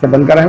सब बंद करा है।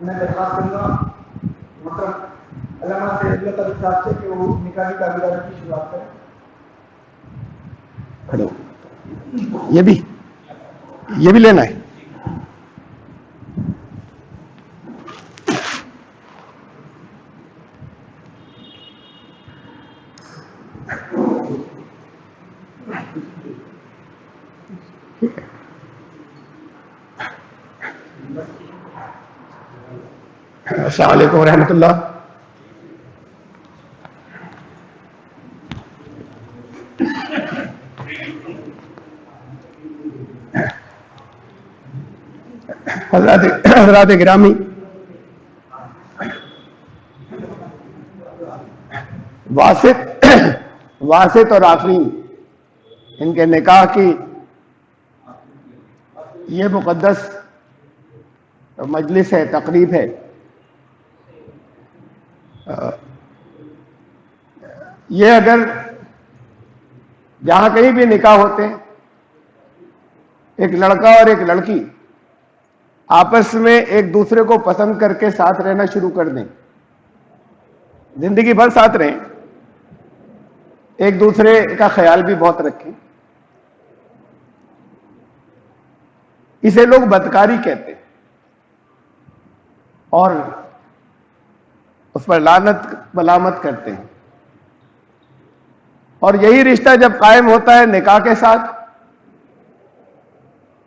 मैं दरखास्त करूँगा मतलब अल्लामा से अल्लाह तआला साहब से कि वो निकाह की काबिलात की शुरुआत करें। हेलो, ये भी लेना है। अस्सलाम वालेकुम रहमतुल्लाह। हज़रात गिरामी, वासित और आफरीन, इनके निकाह की ये मुक़द्दस मजलिस है, तकरीब है। ये अगर जहां कहीं भी निकाह होते हैं, एक लड़का और एक लड़की आपस में एक दूसरे को पसंद करके साथ रहना शुरू कर दें, जिंदगी भर साथ रहें, एक दूसरे का ख्याल भी बहुत रखें, इसे लोग बदकारी कहते हैं और उस पर लानत मलामत करते हैं। और यही रिश्ता जब कायम होता है निकाह के साथ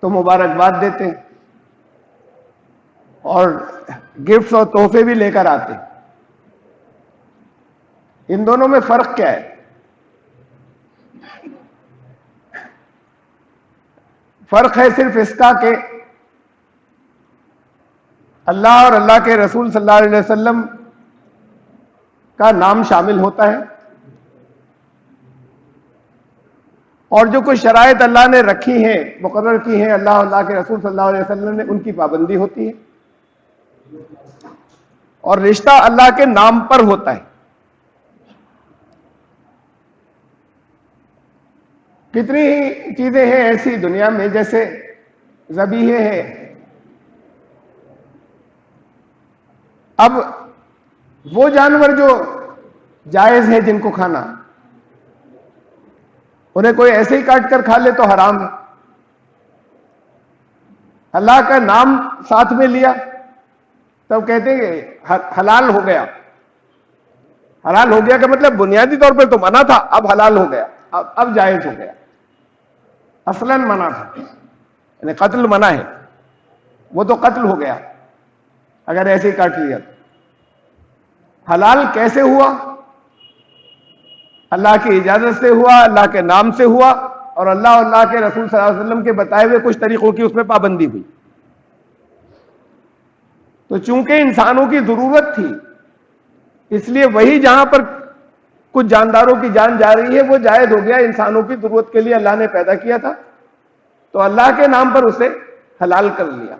तो मुबारकबाद देते हैं और गिफ्ट्स और तोहफे भी लेकर आते हैं। इन दोनों में फर्क क्या है? फर्क है सिर्फ इसका कि अल्लाह और अल्लाह के रसूल सल्लल्लाहु अलैहि वसल्लम का नाम शामिल होता है और जो कुछ शराइत अल्लाह ने रखी हैं, मुकर्रर की हैं, अल्लाह और अल्लाह के रसूल सल्लल्लाहु अलैहि वसल्लम ने, उनकी पाबंदी होती है और रिश्ता अल्लाह के नाम पर होता है। कितनी ही चीजें हैं ऐसी दुनिया में, जैसे ज़बीहे हैं। अब वो जानवर जो जायज है जिनको खाना, उन्हें कोई ऐसे ही काट कर खा ले तो हराम है। अल्लाह का नाम साथ में लिया तब कहते हैं हलाल हो गया। हलाल हो गया का मतलब बुनियादी तौर पर तो मना था, अब हलाल हो गया, अब जायज हो गया। असलन मना था, यानी कत्ल मना है, वो तो कत्ल हो गया अगर ऐसे ही काट लिया। हलाल कैसे हुआ? अल्लाह की इजाजत से हुआ, अल्लाह के नाम से हुआ और अल्लाह और अल्लाह के रसूल सल्लल्लाहु अलैहि वसल्लम के बताए हुए कुछ तरीकों की उसमें पाबंदी हुई। तो चूंकि इंसानों की जरूरत थी, इसलिए वही जहां पर कुछ जानदारों की जान जा रही है वो जायज हो गया। इंसानों की जरूरत के लिए अल्लाह ने पैदा किया था तो अल्लाह के नाम पर उसे हलाल कर लिया।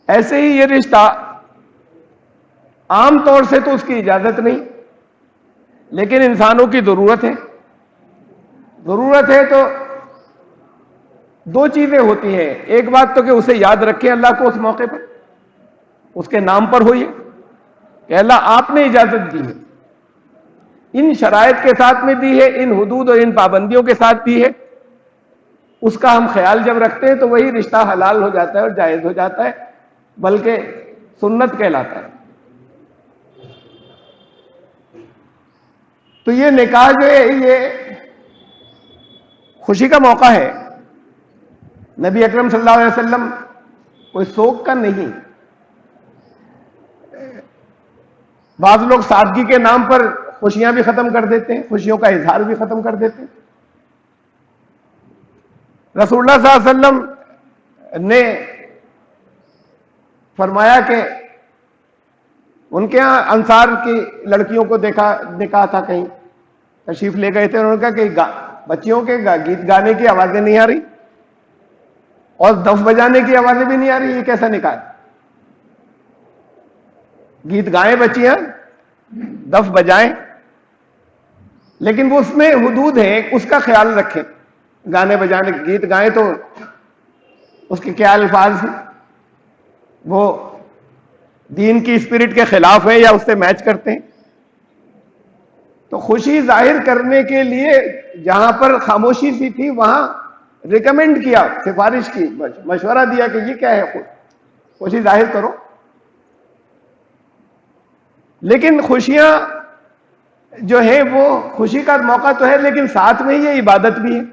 ऐसे ही ये रिश्ता आम तौर से तो उसकी इजाजत नहीं, लेकिन इंसानों की जरूरत है। जरूरत है तो दो चीजें होती हैं। एक बात तो कि उसे याद रखें अल्लाह को उस मौके पर, उसके नाम पर हो ये कि अल्लाह आपने इजाजत दी है, इन शराइत के साथ में दी है, इन हुदूद और इन पाबंदियों के साथ दी है। उसका हम ख्याल जब रखते हैं तो वही रिश्ता हलाल हो जाता है और जायज हो जाता है। बल्कि सुन्नत कहलाता है। तो ये निकाह जो है ये खुशी का मौका है। नबी अकरम सल्लल्लाहु अलैहि वसल्लम कोई शोक का नहीं। बाज़ लोग सादगी के नाम पर खुशियां भी खत्म कर देते हैं, खुशियों का इजहार भी खत्म कर देते हैं। रसूलुल्लाह सल्लल्लाहु अलैहि वसल्लम ने फरमाया कि उनके यहां अंसार की लड़कियों को देखा था, कहीं तशरीफ ले गए थे। उन्होंने कहा कि बच्चियों के गीत गाने की आवाजें नहीं आ रही और दफ बजाने की आवाजें भी नहीं आ रही, ये कैसा निकाह है? गीत गाएं बच्चियां, दफ बजाएं, लेकिन वो उसमें हुदूद है, उसका ख्याल रखें। गाने बजाने गीत गाएं तो उसके क्या अल्फाज हैं, वो दीन की स्पिरिट के खिलाफ है या उससे मैच करते हैं। तो खुशी जाहिर करने के लिए जहां पर खामोशी सी थी वहां रिकमेंड किया, सिफारिश की, मशवरा दिया कि ये क्या है, खुशी जाहिर करो। लेकिन खुशियां जो है वो खुशी का मौका तो है, लेकिन साथ में ये इबादत भी है,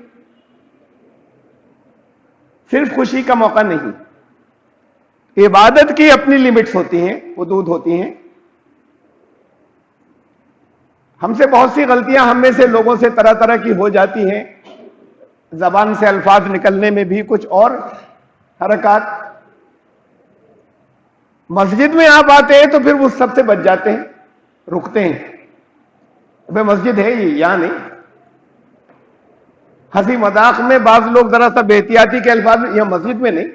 सिर्फ खुशी का मौका नहीं। इबादत की अपनी लिमिट्स होती हैं, हुदूद होती हैं। हमसे बहुत सी गलतियां हम में से लोगों से तरह तरह की हो जाती हैं, जबान से अल्फाज निकलने में भी कुछ और हरकत। मस्जिद में आप आते हैं तो फिर वो सबसे बच जाते हैं, रुकते हैं, भाई मस्जिद है ये, यहां नहीं। हंसी मजाक में बाज लोग जरा सा बेहतियाती के अल्फाज, यह मस्जिद में नहीं,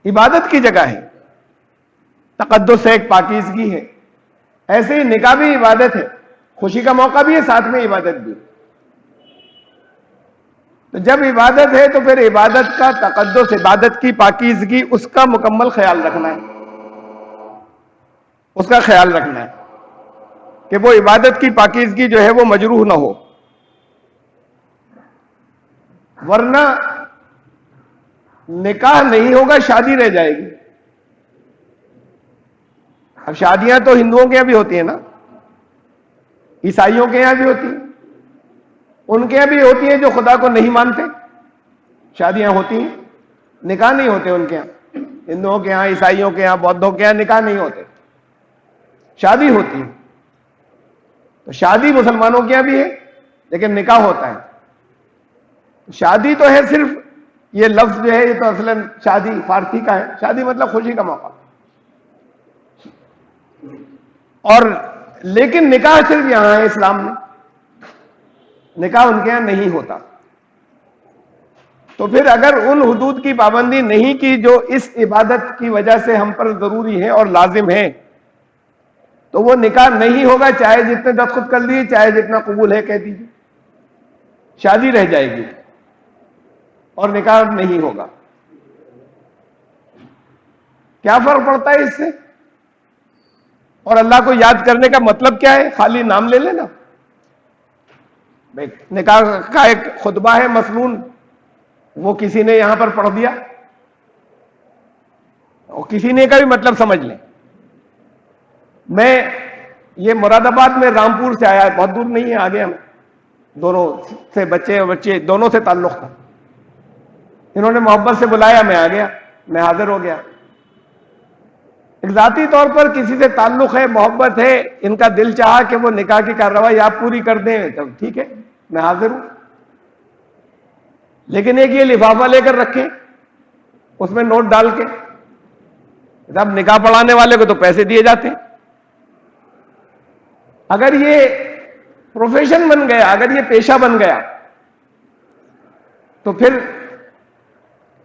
इबादत की जगह है, तकद्दुस है, एक पाकीज़गी है। ऐसे ही निकाह भी इबादत है, खुशी का मौका भी है, साथ में इबादत भी। तो जब इबादत है तो फिर इबादत का तकद्दुस, इबादत की पाकीज़गी, उसका मुकम्मल ख्याल रखना है, उसका ख्याल रखना है कि वो इबादत की पाकीज़गी जो है वो मजरूह ना हो, वरना निकाह नहीं होगा, शादी रह जाएगी। अब शादियां तो हिंदुओं के यहां भी होती है ना, ईसाइयों के यहां भी होती है, उनके यहां भी होती है जो खुदा को नहीं मानते, शादियां होती हैं, निकाह नहीं होते उनके यहां। हिंदुओं के यहां, ईसाइयों के यहां, बौद्धों के यहां निकाह नहीं होते, शादी होती है। तो शादी मुसलमानों के यहां भी है, लेकिन निकाह होता है। शादी तो है, सिर्फ ये लफ्ज जो है ये तो असलन शादी फारसी का है, शादी मतलब खुशी का मौका। और लेकिन निकाह सिर्फ यहां है इस्लाम में, निकाह उनके यहां नहीं होता। तो फिर अगर उन हुदूद की पाबंदी नहीं की जो इस इबादत की वजह से हम पर जरूरी है और लाजिम है, तो वो निकाह नहीं होगा, चाहे जितने दस्तखत कर लिए, चाहे जितना कबूल है कह दीजिए, शादी रह जाएगी और निकाह नहीं होगा। क्या फर्क पड़ता है इससे? और अल्लाह को याद करने का मतलब क्या है? खाली नाम ले लेना। निकाह का एक खुतबा है मसनून, वो किसी ने यहां पर पढ़ दिया और किसी ने का भी मतलब समझ लें। मैं ये मुरादाबाद में रामपुर से आया, बहुत दूर नहीं है, आगे हम दोनों से, बच्चे और बच्चे दोनों से ताल्लुक था। इन्होंने मोहब्बत से बुलाया, मैं आ गया, मैं हाजिर हो गया। एक जाती तौर पर किसी से ताल्लुक है, मोहब्बत है, इनका दिल चाहा कि वो निकाह की कार्रवाई आप पूरी कर दें, तो ठीक है, मैं हाजिर हूं। लेकिन एक ये लिफाफा लेकर रखें, उसमें नोट डाल के, जब निकाह पढ़ाने वाले को तो पैसे दिए जाते हैं। अगर ये प्रोफेशन बन गया, अगर ये पेशा बन गया, तो फिर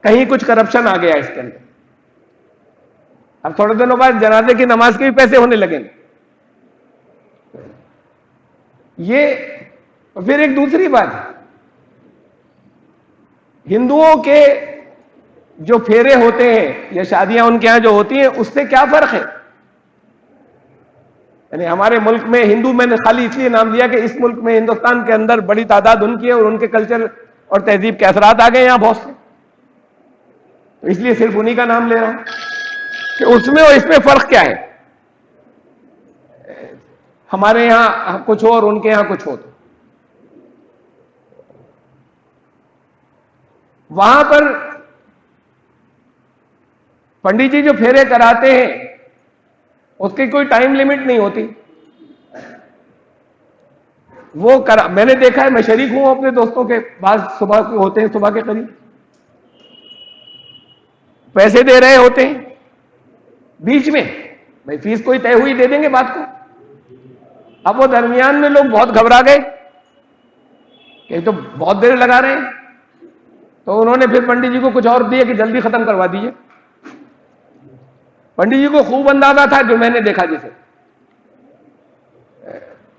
कहीं कुछ करप्शन आ गया इसके अंदर। अब थोड़े दिनों बाद जनाजे की नमाज के भी पैसे होने लगेंगे। ये फिर एक दूसरी बात है, हिंदुओं के जो फेरे होते हैं या शादियां उनके यहां जो होती हैं, उससे क्या फर्क है? यानी हमारे मुल्क में हिंदू, मैंने खाली इसलिए नाम लिया कि इस मुल्क में, हिंदुस्तान के अंदर बड़ी तादाद उनकी है और उनके कल्चर और तहजीब के असरात आ गए यहां बहुत से। तो इसलिए सिर्फ उन्हीं का नाम ले रहा हूं कि उसमें और इसमें फर्क क्या है। हमारे यहां कुछ हो और उनके यहां कुछ हो। वहां पर पंडित जी जो फेरे कराते हैं उसकी कोई टाइम लिमिट नहीं होती। वो मैंने देखा है, मैं शरीक हूं अपने दोस्तों के, बाद सुबह के होते हैं, सुबह के करीब पैसे दे रहे होते हैं, बीच में भाई फीस कोई तय हुई दे देंगे बात को। अब वो दरमियान में लोग बहुत घबरा गए कि तो बहुत देर लगा रहे हैं, तो उन्होंने फिर पंडित जी को कुछ और दिए कि जल्दी खत्म करवा दीजिए। पंडित जी को खूब अंदाजा था, जो मैंने देखा, जिसे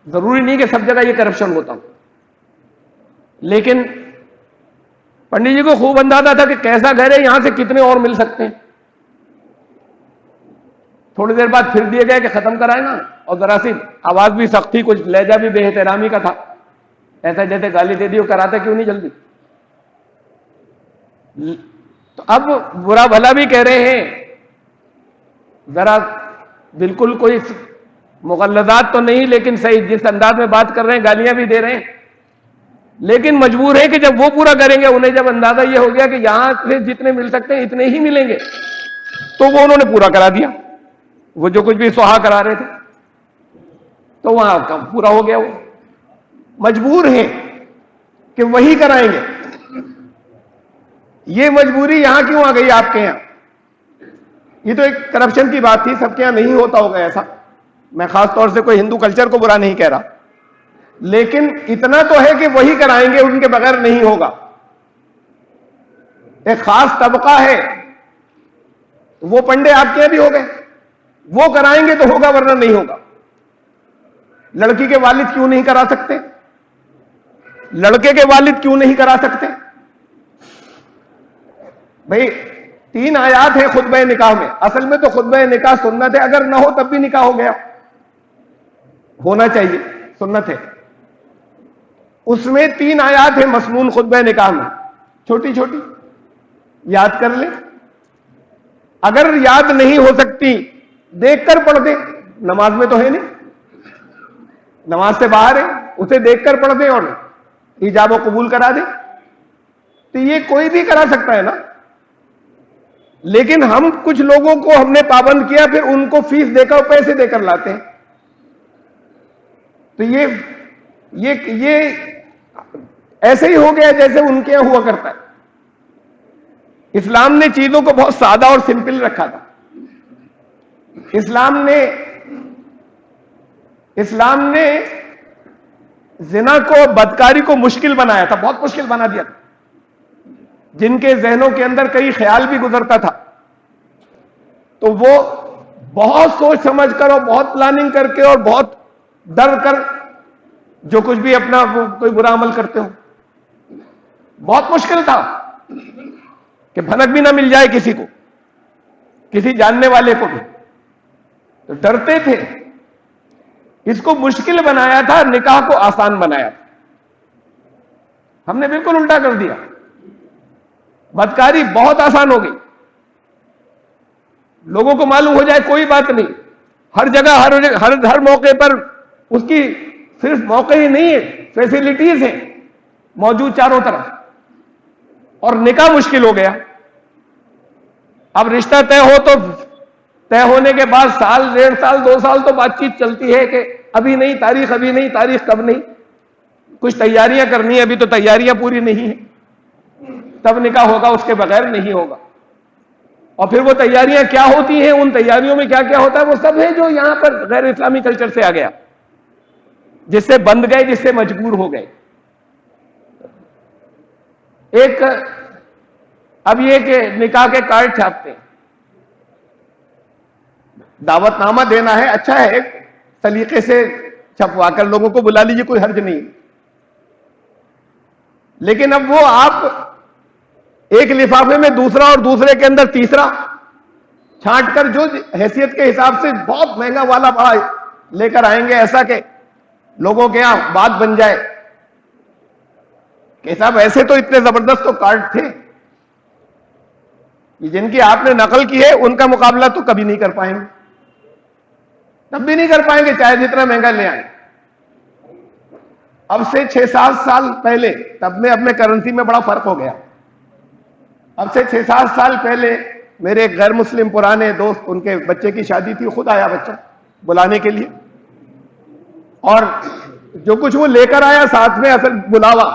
जरूरी नहीं कि सब जगह ये करप्शन होता, लेकिन पंडित जी को खूब अंदाजा था कि कैसा घर है, यहां से कितने और मिल सकते हैं। थोड़ी देर बाद फिर दिए गए कि खत्म कराए ना, और जरा सी आवाज भी सख्त थी, कुछ लहजा भी बेहतरामी का था, ऐसा जैसे गाली दे दी, वो कराते क्यों नहीं जल्दी। तो अब बुरा भला भी कह रहे हैं, जरा बिल्कुल कोई मुगल्लदात तो नहीं, लेकिन सही जिस अंदाज में बात कर रहे हैं, गालियां भी दे रहे हैं, लेकिन मजबूर है कि जब वो पूरा करेंगे, उन्हें जब अंदाजा ये हो गया कि यहां से जितने मिल सकते हैं इतने ही मिलेंगे, तो वो उन्होंने पूरा करा दिया। वो जो कुछ भी सुहा करा रहे थे, तो वहां कम पूरा हो गया। वो मजबूर है कि वही कराएंगे। ये मजबूरी यहां क्यों आ गई आपके यहां? ये तो एक करप्शन की बात थी, सबके यहां नहीं होता होगा ऐसा। मैं खास तौर से कोई हिंदू कल्चर को बुरा नहीं कह रहा, लेकिन इतना तो है कि वही कराएंगे, उनके बगैर नहीं होगा। एक खास तबका है, वो पंडे आपके यहां भी हो गए, वो कराएंगे तो होगा, वरना नहीं होगा। लड़की के वालिद क्यों नहीं करा सकते? लड़के के वालिद क्यों नहीं करा सकते? भाई 3 आयात है खुतबे निकाह में। असल में तो खुतबे निकाह सुन्नत है, अगर ना हो तब भी निकाह हो गया, होना चाहिए, सुन्नत है। उसमें 3 आयात है मसनून खुतबे निकाह में, छोटी छोटी, याद कर ले। अगर याद नहीं हो सकती, देखकर पढ़ दे। नमाज में तो है नहीं, नमाज से बाहर है, उसे देखकर पढ़ दे और इजाब व कबूल करा दे। तो ये कोई भी करा सकता है ना। लेकिन हम कुछ लोगों को हमने पाबंद किया, फिर उनको फीस देकर और पैसे देकर लाते हैं। तो ये ऐसे ही हो गया जैसे उनके यहां हुआ करता है। इस्लाम ने चीजों को बहुत सादा और सिंपल रखा था। इस्लाम ने जिना को, बदकारी को मुश्किल बनाया था, बहुत मुश्किल बना दिया था। जिनके जहनों के अंदर कई ख्याल भी गुजरता था, तो वो बहुत सोच समझ कर और बहुत प्लानिंग करके और बहुत डर कर जो कुछ भी अपना कोई बुरा अमल करते हो, बहुत मुश्किल था कि भनक भी ना मिल जाए किसी को, किसी जानने वाले को भी, तो डरते थे। इसको मुश्किल बनाया था, निकाह को आसान बनाया था। हमने बिल्कुल उल्टा कर दिया, बदकारी बहुत आसान हो गई। लोगों को मालूम हो जाए कोई बात नहीं, हर जगह हर मौके पर उसकी सिर्फ मौके ही नहीं है, फैसिलिटीज हैं मौजूद चारों तरफ, और निकाह मुश्किल हो गया। अब रिश्ता तय हो तो तय होने के बाद साल, 1.5 साल, 2 साल तो बातचीत चलती है कि अभी नहीं तारीख, अभी नहीं तारीख, कब नहीं, कुछ तैयारियां करनी है, अभी तो तैयारियां पूरी नहीं है, तब निकाह होगा, उसके बगैर नहीं होगा। और फिर वो तैयारियां क्या होती हैं, उन तैयारियों में क्या क्या होता है, वो सब है जो यहां पर गैर इस्लामी कल्चर से आ गया, जिससे बंध गए, जिससे मजबूर हो गए। एक अब ये कि निकाह के कार्ड छापते हैं, दावतनामा देना है, अच्छा है, एक सलीके से छपवाकर लोगों को बुला लीजिए, कोई हर्ज नहीं। लेकिन अब वो आप एक लिफाफे में दूसरा और दूसरे के अंदर तीसरा छांट कर जो हैसियत के हिसाब से बहुत महंगा वाला बड़ा लेकर आएंगे, ऐसा कि लोगों के यहां बात बन जाए कि साहब ऐसे तो इतने जबरदस्त तो कार्ड थे, कि जिनकी आपने नकल की है उनका मुकाबला तो कभी नहीं कर पाएंगे, तब भी नहीं कर पाएंगे चाहे जितना महंगा ले आए। अब से 6-7 साल पहले, तब में अब में करेंसी में बड़ा फर्क हो गया। अब से 6-7 साल पहले मेरे एक गैर मुस्लिम पुराने दोस्त, उनके बच्चे की शादी थी, खुद आया बच्चा बुलाने के लिए, और जो कुछ वो लेकर आया साथ में असल बुलावा,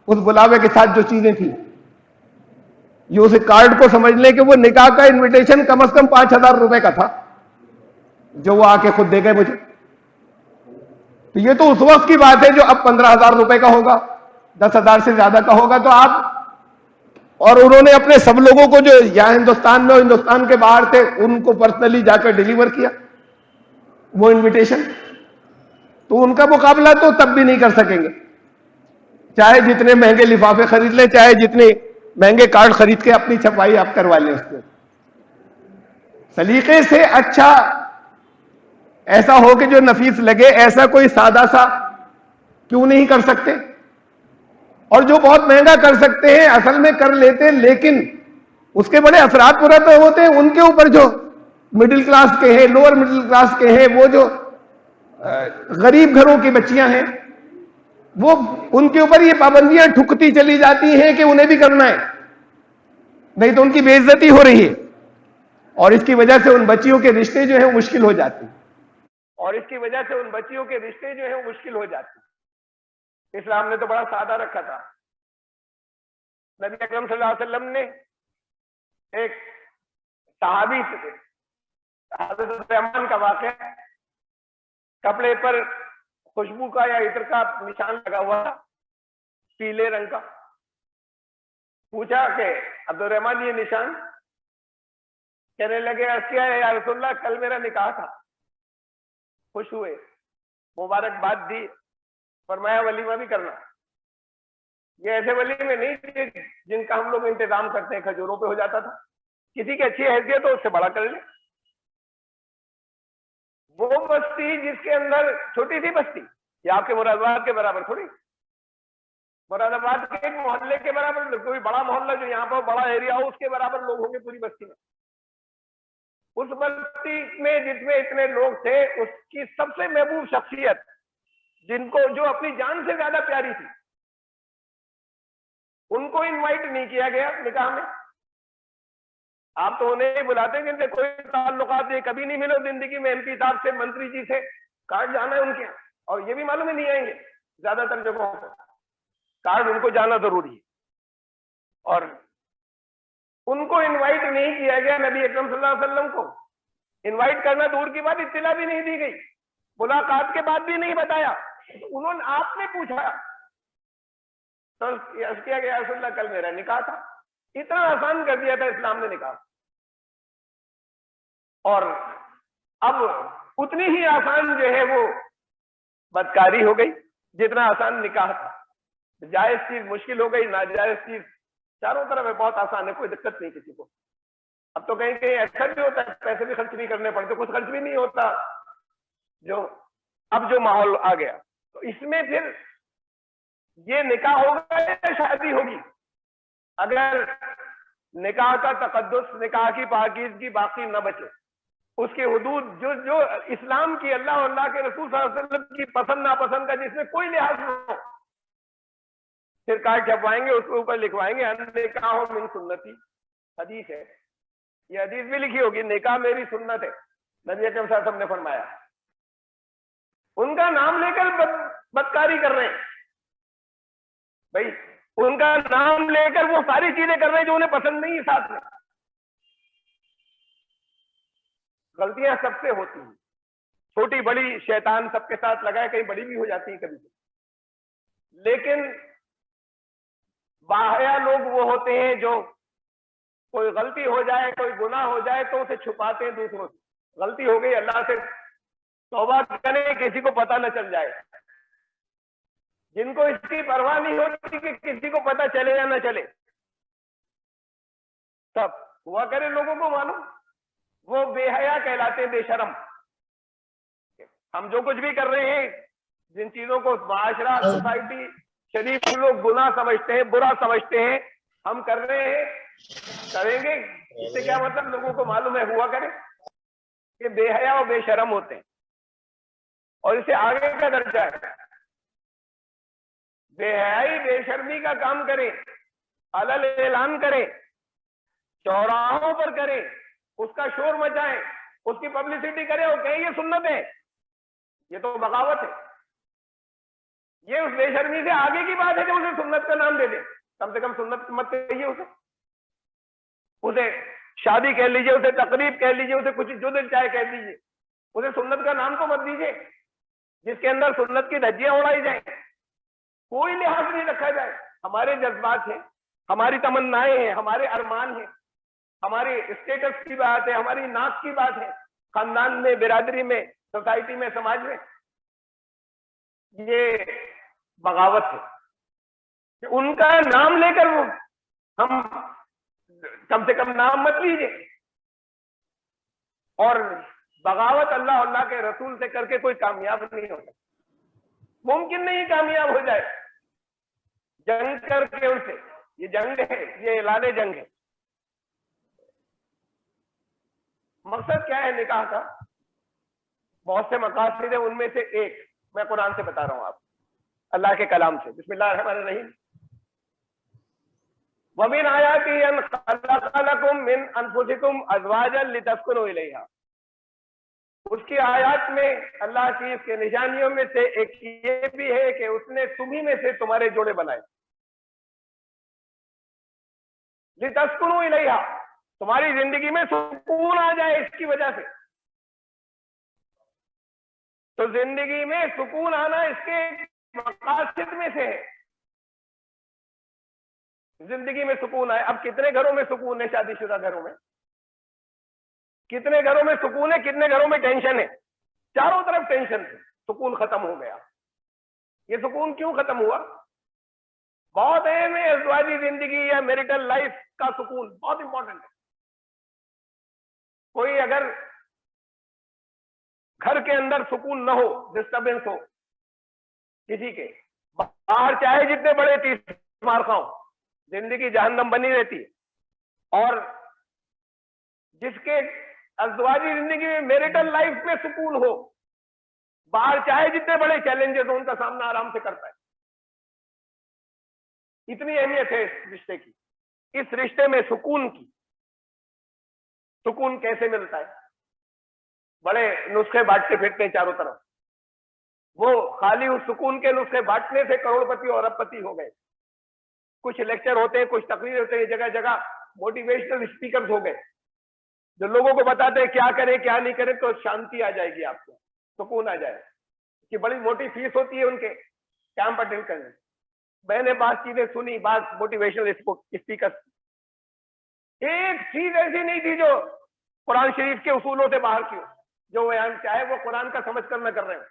उस बुलावे के साथ जो चीजें थी, ये उस कार्ड को समझ लें कि वो निकाह का इनविटेशन कम से कम 5,000 रुपए का था, जो वो आके खुद दे गए मुझे। तो ये तो उस वक्त की बात है, जो अब 15,000 रुपए का होगा, 10,000 से ज्यादा का होगा। तो आप, और उन्होंने अपने सब लोगों को जो यहां हिंदुस्तान में और हिंदुस्तान के बाहर थे, उनको पर्सनली जाकर डिलीवर किया वो इनविटेशन। तो उनका मुकाबला तो तब भी नहीं कर सकेंगे, चाहे जितने महंगे लिफाफे खरीद ले, चाहे जितने महंगे कार्ड खरीद के अपनी छपाई आप करवा लें उसको। सलीके से अच्छा ऐसा हो कि जो नफीस लगे, ऐसा कोई सादा सा क्यों नहीं कर सकते? और जो बहुत महंगा कर सकते हैं असल में कर लेते हैं, लेकिन उसके बड़े असरात पूरा तो होते हैं उनके ऊपर जो मिडिल क्लास के हैं, लोअर मिडिल क्लास के हैं, वो जो गरीब घरों की बच्चियां हैं, वो उनके ऊपर ये पाबंदियां ठुकती चली जाती हैं कि उन्हें भी करना है, नहीं तो उनकी बेइज्जती हो रही है, और इसकी वजह से उन बच्चियों के रिश्ते जो है मुश्किल हो जाते हैं, और इसकी वजह से उन बच्चियों के रिश्ते जो है मुश्किल हो जाते हैं। इस्लाम ने तो बड़ा सादा रखा था। नबी अकरम सल्लल्लाहु अलैहि वसल्लम ने एक सहाबी, हज़रत रहमान का वाक़या, कपड़े पर खुशबू का या इत्र का निशान लगा हुआ था, पीले रंग का। पूछा कि अब्दुर्रहमान ये निशान? कहने लगे क्या है या रसूलल्लाह, कल मेरा निकाह था। खुश हुए, मुबारकबाद दी, फरमाया वलीमा भी करना। ये ऐसे वलीमे नहीं जिनका हम लोग इंतजाम करते हैं, खजूरों पे हो जाता था, किसी की अच्छी हैसियत हो उससे बड़ा कर ले। वो बस्ती जिसके अंदर, छोटी सी बस्ती, या आपके मुरादाबाद के बराबर थोड़ी, मुरादाबाद के एक मोहल्ले के बराबर, कोई बड़ा मोहल्ला जो यहाँ पर बड़ा एरिया हो उसके बराबर लोग होंगे पूरी बस्ती में। उस बस्ती में जिसमें इतने लोग थे, उसकी सबसे महबूब शख्सियत, जिनको, जो अपनी जान से ज्यादा प्यारी थी, उनको इनवाइट नहीं किया गया निकाह में। आप तो उन्हें बुलाते हैं जिनसे कोई ताल्लुकात नहीं, कभी नहीं मिलो जिंदगी में एमपी साहब से, मंत्री जी से, कार्ड जाना है उनके यहाँ, और ये भी मालूम है नहीं आएंगे ज्यादातर जगहों पर, कार्ड उनको जाना जरूरी है। और उनको इनवाइट नहीं किया गया। नबी अकरम सल्लल्लाहु अलैहि वसल्लम को इनवाइट करना दूर की बात, इत्तिला भी नहीं दी गई, मुलाकात के बाद भी नहीं बताया। उन्होंने, आपने पूछा तो किया गया रसूलल्लाह कल मेरा निकाह था। इतना आसान कर दिया था इस्लाम ने निकाह। और अब उतनी ही आसान जो है वो बदकारी हो गई जितना आसान निकाह था। जायज चीज मुश्किल हो गई, नाजायज चीज चारों तरफ है, बहुत आसान है, कोई दिक्कत नहीं किसी को। अब तो कहीं कहीं ऐसा भी होता है, पैसे भी खर्च नहीं करने पड़ते, कुछ खर्च भी नहीं होता। अब जो माहौल आ गया, तो इसमें फिर ये निकाह होगा या शादी होगी? अगर निकाह का तकद्दुस, निकाह की पाकीज़गी बाकी न बचे, उसके हुदूद जो इस्लाम की, अल्लाह और अल्लाह के रसूल सल्लल्लाहु अलैहि वसल्लम की पसंद नापसंद का जिसमें कोई लिहाज न हो, फिर कार्ड छपवाएंगे, उसके ऊपर लिखवाएंगे निकाह मिन सुन्नती। हदीस है, ये हदीस भी लिखी होगी, निकाह मेरी सुन्नत है, नबी अकरम सल्लल्लाहु अलैहि वसल्लम ने फरमाया। उनका नाम लेकर बदकारी कर रहे हैं भाई, उनका नाम लेकर वो सारी चीजें कर रहे हैं जो उन्हें पसंद नहीं है। साथ में गलतियां सबसे होती हैं, छोटी बड़ी शैतान सबके साथ लगाए, कहीं बड़ी भी हो जाती है कभी। लेकिन बाहया लोग वो होते हैं जो कोई गलती हो जाए, कोई गुनाह हो जाए तो उसे छुपाते हैं दूसरों से। गलती हो गई, अल्लाह से तौबा करें, किसी को पता न चल जाए। जिनको इसकी परवाह नहीं होती कि किसी को पता चले या न चले, सब हुआ करे लोगों को मालूम, वो बेहया कहलाते, बेशरम। हम जो कुछ भी कर रहे हैं, जिन चीजों को माशरा, सोसाइटी, शरीफ लोग गुनाह समझते हैं, बुरा समझते हैं, हम कर रहे हैं, करेंगे। इससे क्या मतलब, लोगों को मालूम है, हुआ करे कि बेहया और बेशरम होते हैं। और इससे आगे का दर्जा है, बेहयाई बेशर्मी का काम करें, अलल ऐलान करें, चौराहों पर करें, उसका शोर मचाएं, उसकी पब्लिसिटी करें और कहें ये सुन्नत है, ये तो बगावत है। ये उस बेशर्मी से आगे की बात है कि उसे सुन्नत का नाम दे दे। कम से कम सुन्नत मत कहिए उसे शादी कह लीजिए, उसे तकरीब कह लीजिए, उसे कुछ जो दिल चाहे कह दीजिए, उसे सुन्नत का नाम तो मत दीजिए जिसके अंदर सुन्नत की धज्जियां उड़ाई जाए, कोई लिहाज नहीं रखा जाए। हमारे जज्बात हैं, हमारी तमन्नाएं हैं, हमारे अरमान हैं, हमारे स्टेटस की बात है, हमारी नाक की बात है, खानदान में, बिरादरी में, सोसाइटी में, समाज में। ये बगावत है। उनका नाम लेकर हम, कम से कम नाम मत लीजिए। और बगावत अल्लाह अल्लाह के रसूल से करके कोई कामयाब नहीं होता, मुमकिन नहीं कामयाब हो जाए जंग करके उनसे। ये जंग है, ये ऐलाने जंग है। मकसद क्या है निकाह का? बहुत से मकासद है, उनमें से एक मैं कुरान से बता रहा हूं, आप अल्लाह के कलाम से। बिस्मिल्लाहिर्रहमानिर्रहीम। वमिन आयाति अन खलक़ लकुम मिन अनफुसिकुम अज़वाजन लितस्कुनु इलैहा। उसकी आयत में, अल्लाह की इसके निशानियों में से एक ये भी है कि उसने तुम्ही में से तुम्हारे जोड़े बनाए। लितस्कुनु इलैहा, तुम्हारी जिंदगी में सुकून आ जाए इसकी वजह से। तो जिंदगी में सुकून आना इसके मकासद में से है, जिंदगी में सुकून आए। अब कितने घरों में सुकून है? शादीशुदा घरों में कितने घरों में सुकून है? कितने घरों में टेंशन है? चारों तरफ टेंशन है, सुकून खत्म हो गया। ये सुकून क्यों खत्म हुआ? बहुत अहम है अज़वाजी जिंदगी या मैरिटल लाइफ का सुकून, बहुत इंपॉर्टेंट है। कोई अगर घर के अंदर सुकून न हो, डिस्टर्बेंस हो किसी के, बाहर चाहे जितने बड़े 30 मार खाओ, जिंदगी जहन्नम बनी रहती है। और जिसके अज़वाजी जिंदगी में, मैरिटल लाइफ में सुकून हो, बाहर चाहे जितने बड़े चैलेंजेस हो, उनका सामना आराम से करता है। इतनी अहमियत है इस रिश्ते की, इस रिश्ते में सुकून की। सुकून कैसे मिलता है? बड़े नुस्खे बांटते फिरते हैं चारों तरफ। वो खाली उस सुकून के नुस्खे बांटने से करोड़पति और अरबपति हो गए। कुछ लेक्चर होते हैं, कुछ तकरीर होते हैं, जगह जगह मोटिवेशनल स्पीकर्स हो गए जो लोगों को बताते हैं क्या करें क्या नहीं करें तो शांति आ जाएगी, आपको सुकून आ जाएगा। कि बड़ी मोटी फीस होती है उनके कैंप अटेंड करने। मैंने बात चीजें सुनी, बात मोटिवेशनल स्पीकर, एक चीज ऐसी नहीं थी जो कुरान शरीफ के उसूलों से बाहर की हो, जो चाहे वो कुरान का समझ कर न कर रहे हो।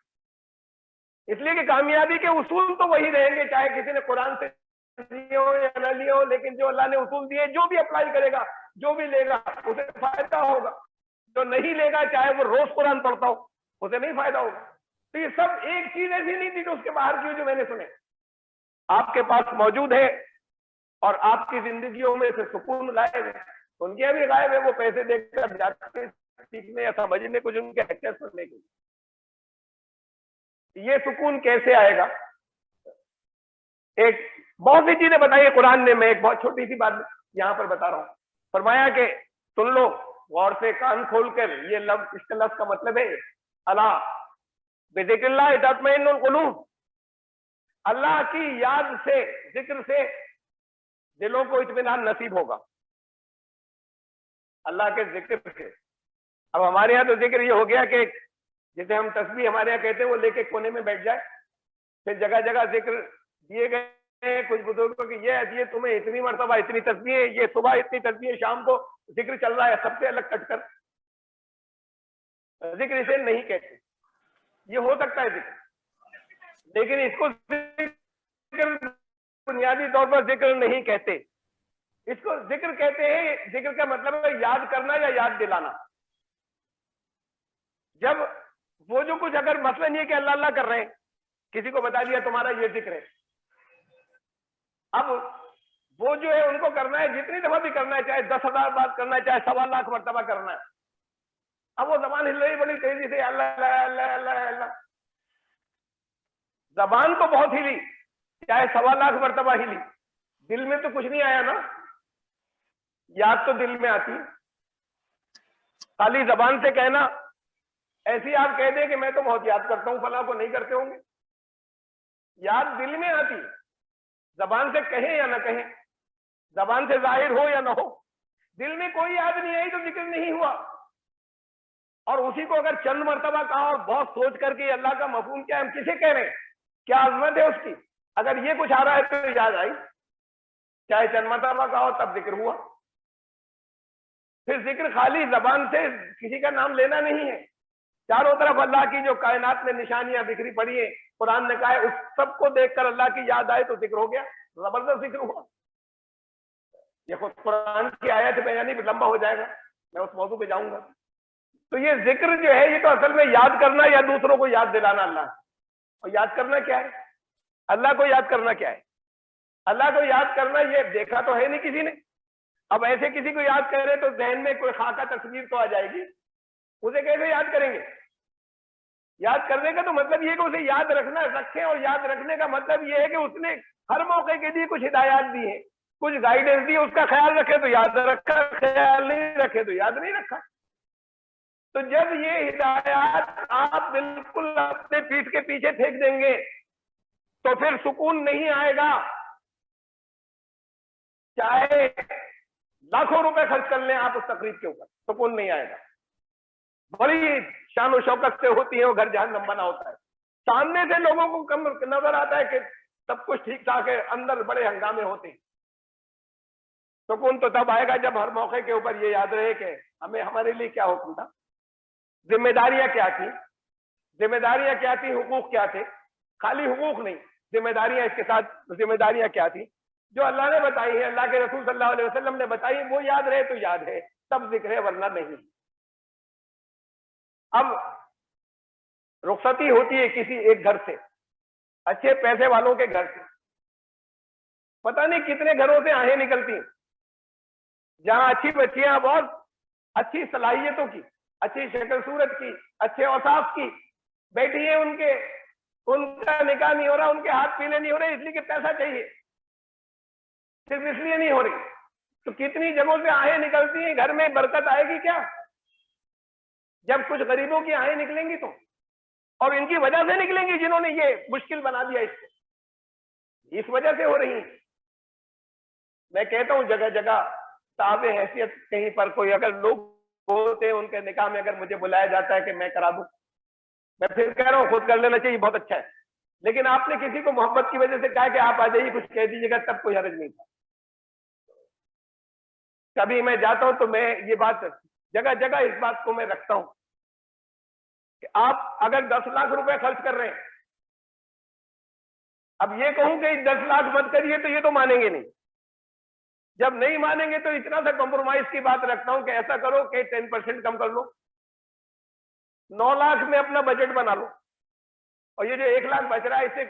इसलिए कि कामयाबी के उसूल तो वही रहेंगे, चाहे किसी ने कुरान से लिए हो या न लिए हो, लेकिन जो अल्लाह ने उसूल दिए, जो भी अप्लाई करेगा, जो भी लेगा, उसे फायदा होगा। जो नहीं लेगा, चाहे वो रोज कुरान पढ़ता हो, उसे नहीं फायदा होगा। तो ये सब एक चीज ऐसी नहीं थी जो उसके बाहर की, जो मैंने सुने आपके पास मौजूद है और आपकी जिंदगियों में से सुकून गायब है। उनके भी गायब है, वो पैसे देकर जाते सीखने या समझने, कुछ उनके लेक्चर सुनने के लिए। ये सुकून कैसे आएगा? एक बहुत सी चीजें बताई है कुरान ने, मैं एक बहुत छोटी सी बात यहां पर बता रहा हूं। फरमाया कि सुन लो गौर से, कान खोलकर। ये लफ्ज, इसका लफ्ज का मतलब है अला बिज़िक्रिल्लाह तत्मइन्नुल कुलूब। अल्लाह की याद से, जिक्र से दिलों को इत्मीनान नसीब होगा, अल्लाह के जिक्र से। अब हमारे यहाँ तो जिक्र ये हो गया कि जिसे हम तस्बीह हमारे यहाँ कहते हैं, वो लेके कोने में बैठ जाए। फिर जगह जगह जिक्र दिए गए कुछ बुजुर्गों की, ये तुम्हें इतनी मरतबा इतनी तस्बीह है, ये सुबह इतनी तस्बीह, शाम को जिक्र चल रहा है, सबसे अलग कटकर। जिक्र इसे नहीं कहते। ये हो सकता है जिक्र, लेकिन इसको बुनियादी तौर पर जिक्र नहीं कहते। इसको जिक्र कहते हैं, जिक्र का मतलब है याद करना या याद दिलाना। जब वो जो कुछ, अगर मसलन ये कि अल्लाह अल्लाह कर रहे हैं, किसी को बता दिया तुम्हारा ये जिक्र है, अब वो जो है उनको करना है, जितनी दफा भी करना है, चाहे 10,000 बार करना है, चाहे 1.25 लाख मरतबा करना है। अब वो जबान हिल रही बड़ी तेजी से, अल्लाह अल्लाह अल्लाह अल्लाह अल्लाह, जबान तो बहुत हिली, चाहे 1.25 लाख मरतबा हिली, दिल में तो कुछ नहीं आया ना। याद तो दिल में आती, खाली जबान से कहना। ऐसी आप कह दें कि मैं तो बहुत याद करता हूं, फला को नहीं करते होंगे। याद दिल में आती, जबान से कहें या ना कहें, जबान से जाहिर हो या ना हो, दिल में कोई याद नहीं आई तो जिक्र नहीं हुआ। और उसी को अगर चंद मरतबा कहा और बहुत सोच करके अल्लाह का मफहूम क्या है, हम किसे कह रहे हैं, क्या अजमत है उसकी, अगर ये कुछ आ रहा है तो याद आई, चाहे चंद मरतबा कहा हो तब जिक्र हुआ। फिर जिक्र खाली जबान से किसी का नाम लेना नहीं है, चारों तरफ अल्लाह की जो कायनात में निशानियां बिखरी पड़ी है, कुरान ने कहा है उस सबको देखकर अल्लाह की याद आए तो जिक्र हो गया, जबरदस्त जिक्र हुआ। ये खुद कुरान की आयत है, यानी लंबा हो जाएगा, मैं उस मौजू पे जाऊंगा। तो ये जिक्र जो है, ये तो असल में याद करना या दूसरों को याद दिलाना अल्लाह। और याद करना क्या है, अल्लाह को याद करना क्या है, अल्लाह को याद करना ये देखा तो है नहीं किसी ने। अब ऐसे किसी को याद करे तो जहन में कोई खाका तस्वीर तो आ जाएगी, उसे कैसे याद करेंगे। याद करने का तो मतलब ये है कि उसे याद रखना रखें, और याद रखने का मतलब ये है कि उसने हर मौके के लिए कुछ हिदायत दी है, कुछ गाइडेंस दी, उसका ख्याल रखे तो याद रखा, ख्याल नहीं रखे तो याद नहीं रखा। तो जब ये हिदायत आप बिल्कुल अपने पीठ के पीछे फेंक देंगे तो फिर सुकून नहीं आएगा, चाहे लाखों रुपए खर्च कर लें आप उस तकरीब के ऊपर, सुकून नहीं आएगा। बड़ी शान और शौकत से होती है वो घर, जहन्नम बना होता है, सामने से लोगों को कम नजर आता है कि सब कुछ ठीक ठाक है, अंदर बड़े हंगामे होते हैं। सुकून तो तब आएगा जब हर मौके के ऊपर ये याद रहे कि हमें हमारे लिए क्या हुक्म था, जिम्मेदारियां क्या थी, जिम्मेदारियां क्या थी, हुकूक क्या थे, खाली हुकूक नहीं, जिम्मेदारियां इसके साथ जिम्मेदारियां क्या थी जो अल्लाह ने बताई है, अल्लाह के रसूल सल्लल्लाहु अलैहि वसल्लम ने बताई, वो याद रहे तो याद है, तब जिक्र है, वरना नहीं। अब रुखसती होती है किसी एक घर से, अच्छे पैसे वालों के घर से, पता नहीं कितने घरों से आहें निकलती हैं, जहां अच्छी बच्चियां बहुत अच्छी सलाहियतों की, अच्छी शक्ल सूरत की, अच्छे औसाफ की बैठी है, उनका निकाह नहीं हो रहा, उनके हाथ पीले नहीं हो रहे, इसलिए कि पैसा चाहिए, सिर्फ इसलिए नहीं हो रही। तो कितनी जगहों से आहें निकलती हैं, घर में बरकत आएगी क्या जब कुछ गरीबों की आहें निकलेंगी तो, और इनकी वजह से निकलेंगी जिन्होंने ये मुश्किल बना दिया इसको, इस वजह से हो रही है। मैं कहता हूं जगह जगह साहब हैसियत कहीं पर कोई अगर लोग होते हैं, उनके निकाह में अगर मुझे बुलाया जाता है कि मैं करा दूं, मैं फिर कह रहा हूं खुद कर लेना चाहिए, बहुत अच्छा है, लेकिन आपने किसी को मोहब्बत की वजह से कहा कि आप आ जाइए, कुछ कह दीजिएगा, तब कोई हर्ज नहीं था। कभी मैं जाता हूं तो मैं ये बात जगह जगह इस बात को मैं रखता हूं कि आप अगर 10 लाख रुपए खर्च कर रहे हैं, अब ये कहूं कि 10 लाख मत करिए तो ये तो मानेंगे नहीं, जब नहीं मानेंगे तो इतना सा कॉम्प्रोमाइज की बात रखता हूं कि ऐसा करो कि 10% कम कर लो, 9 लाख में अपना बजट बना लो, और ये जो 1 लाख बच रहा है इससे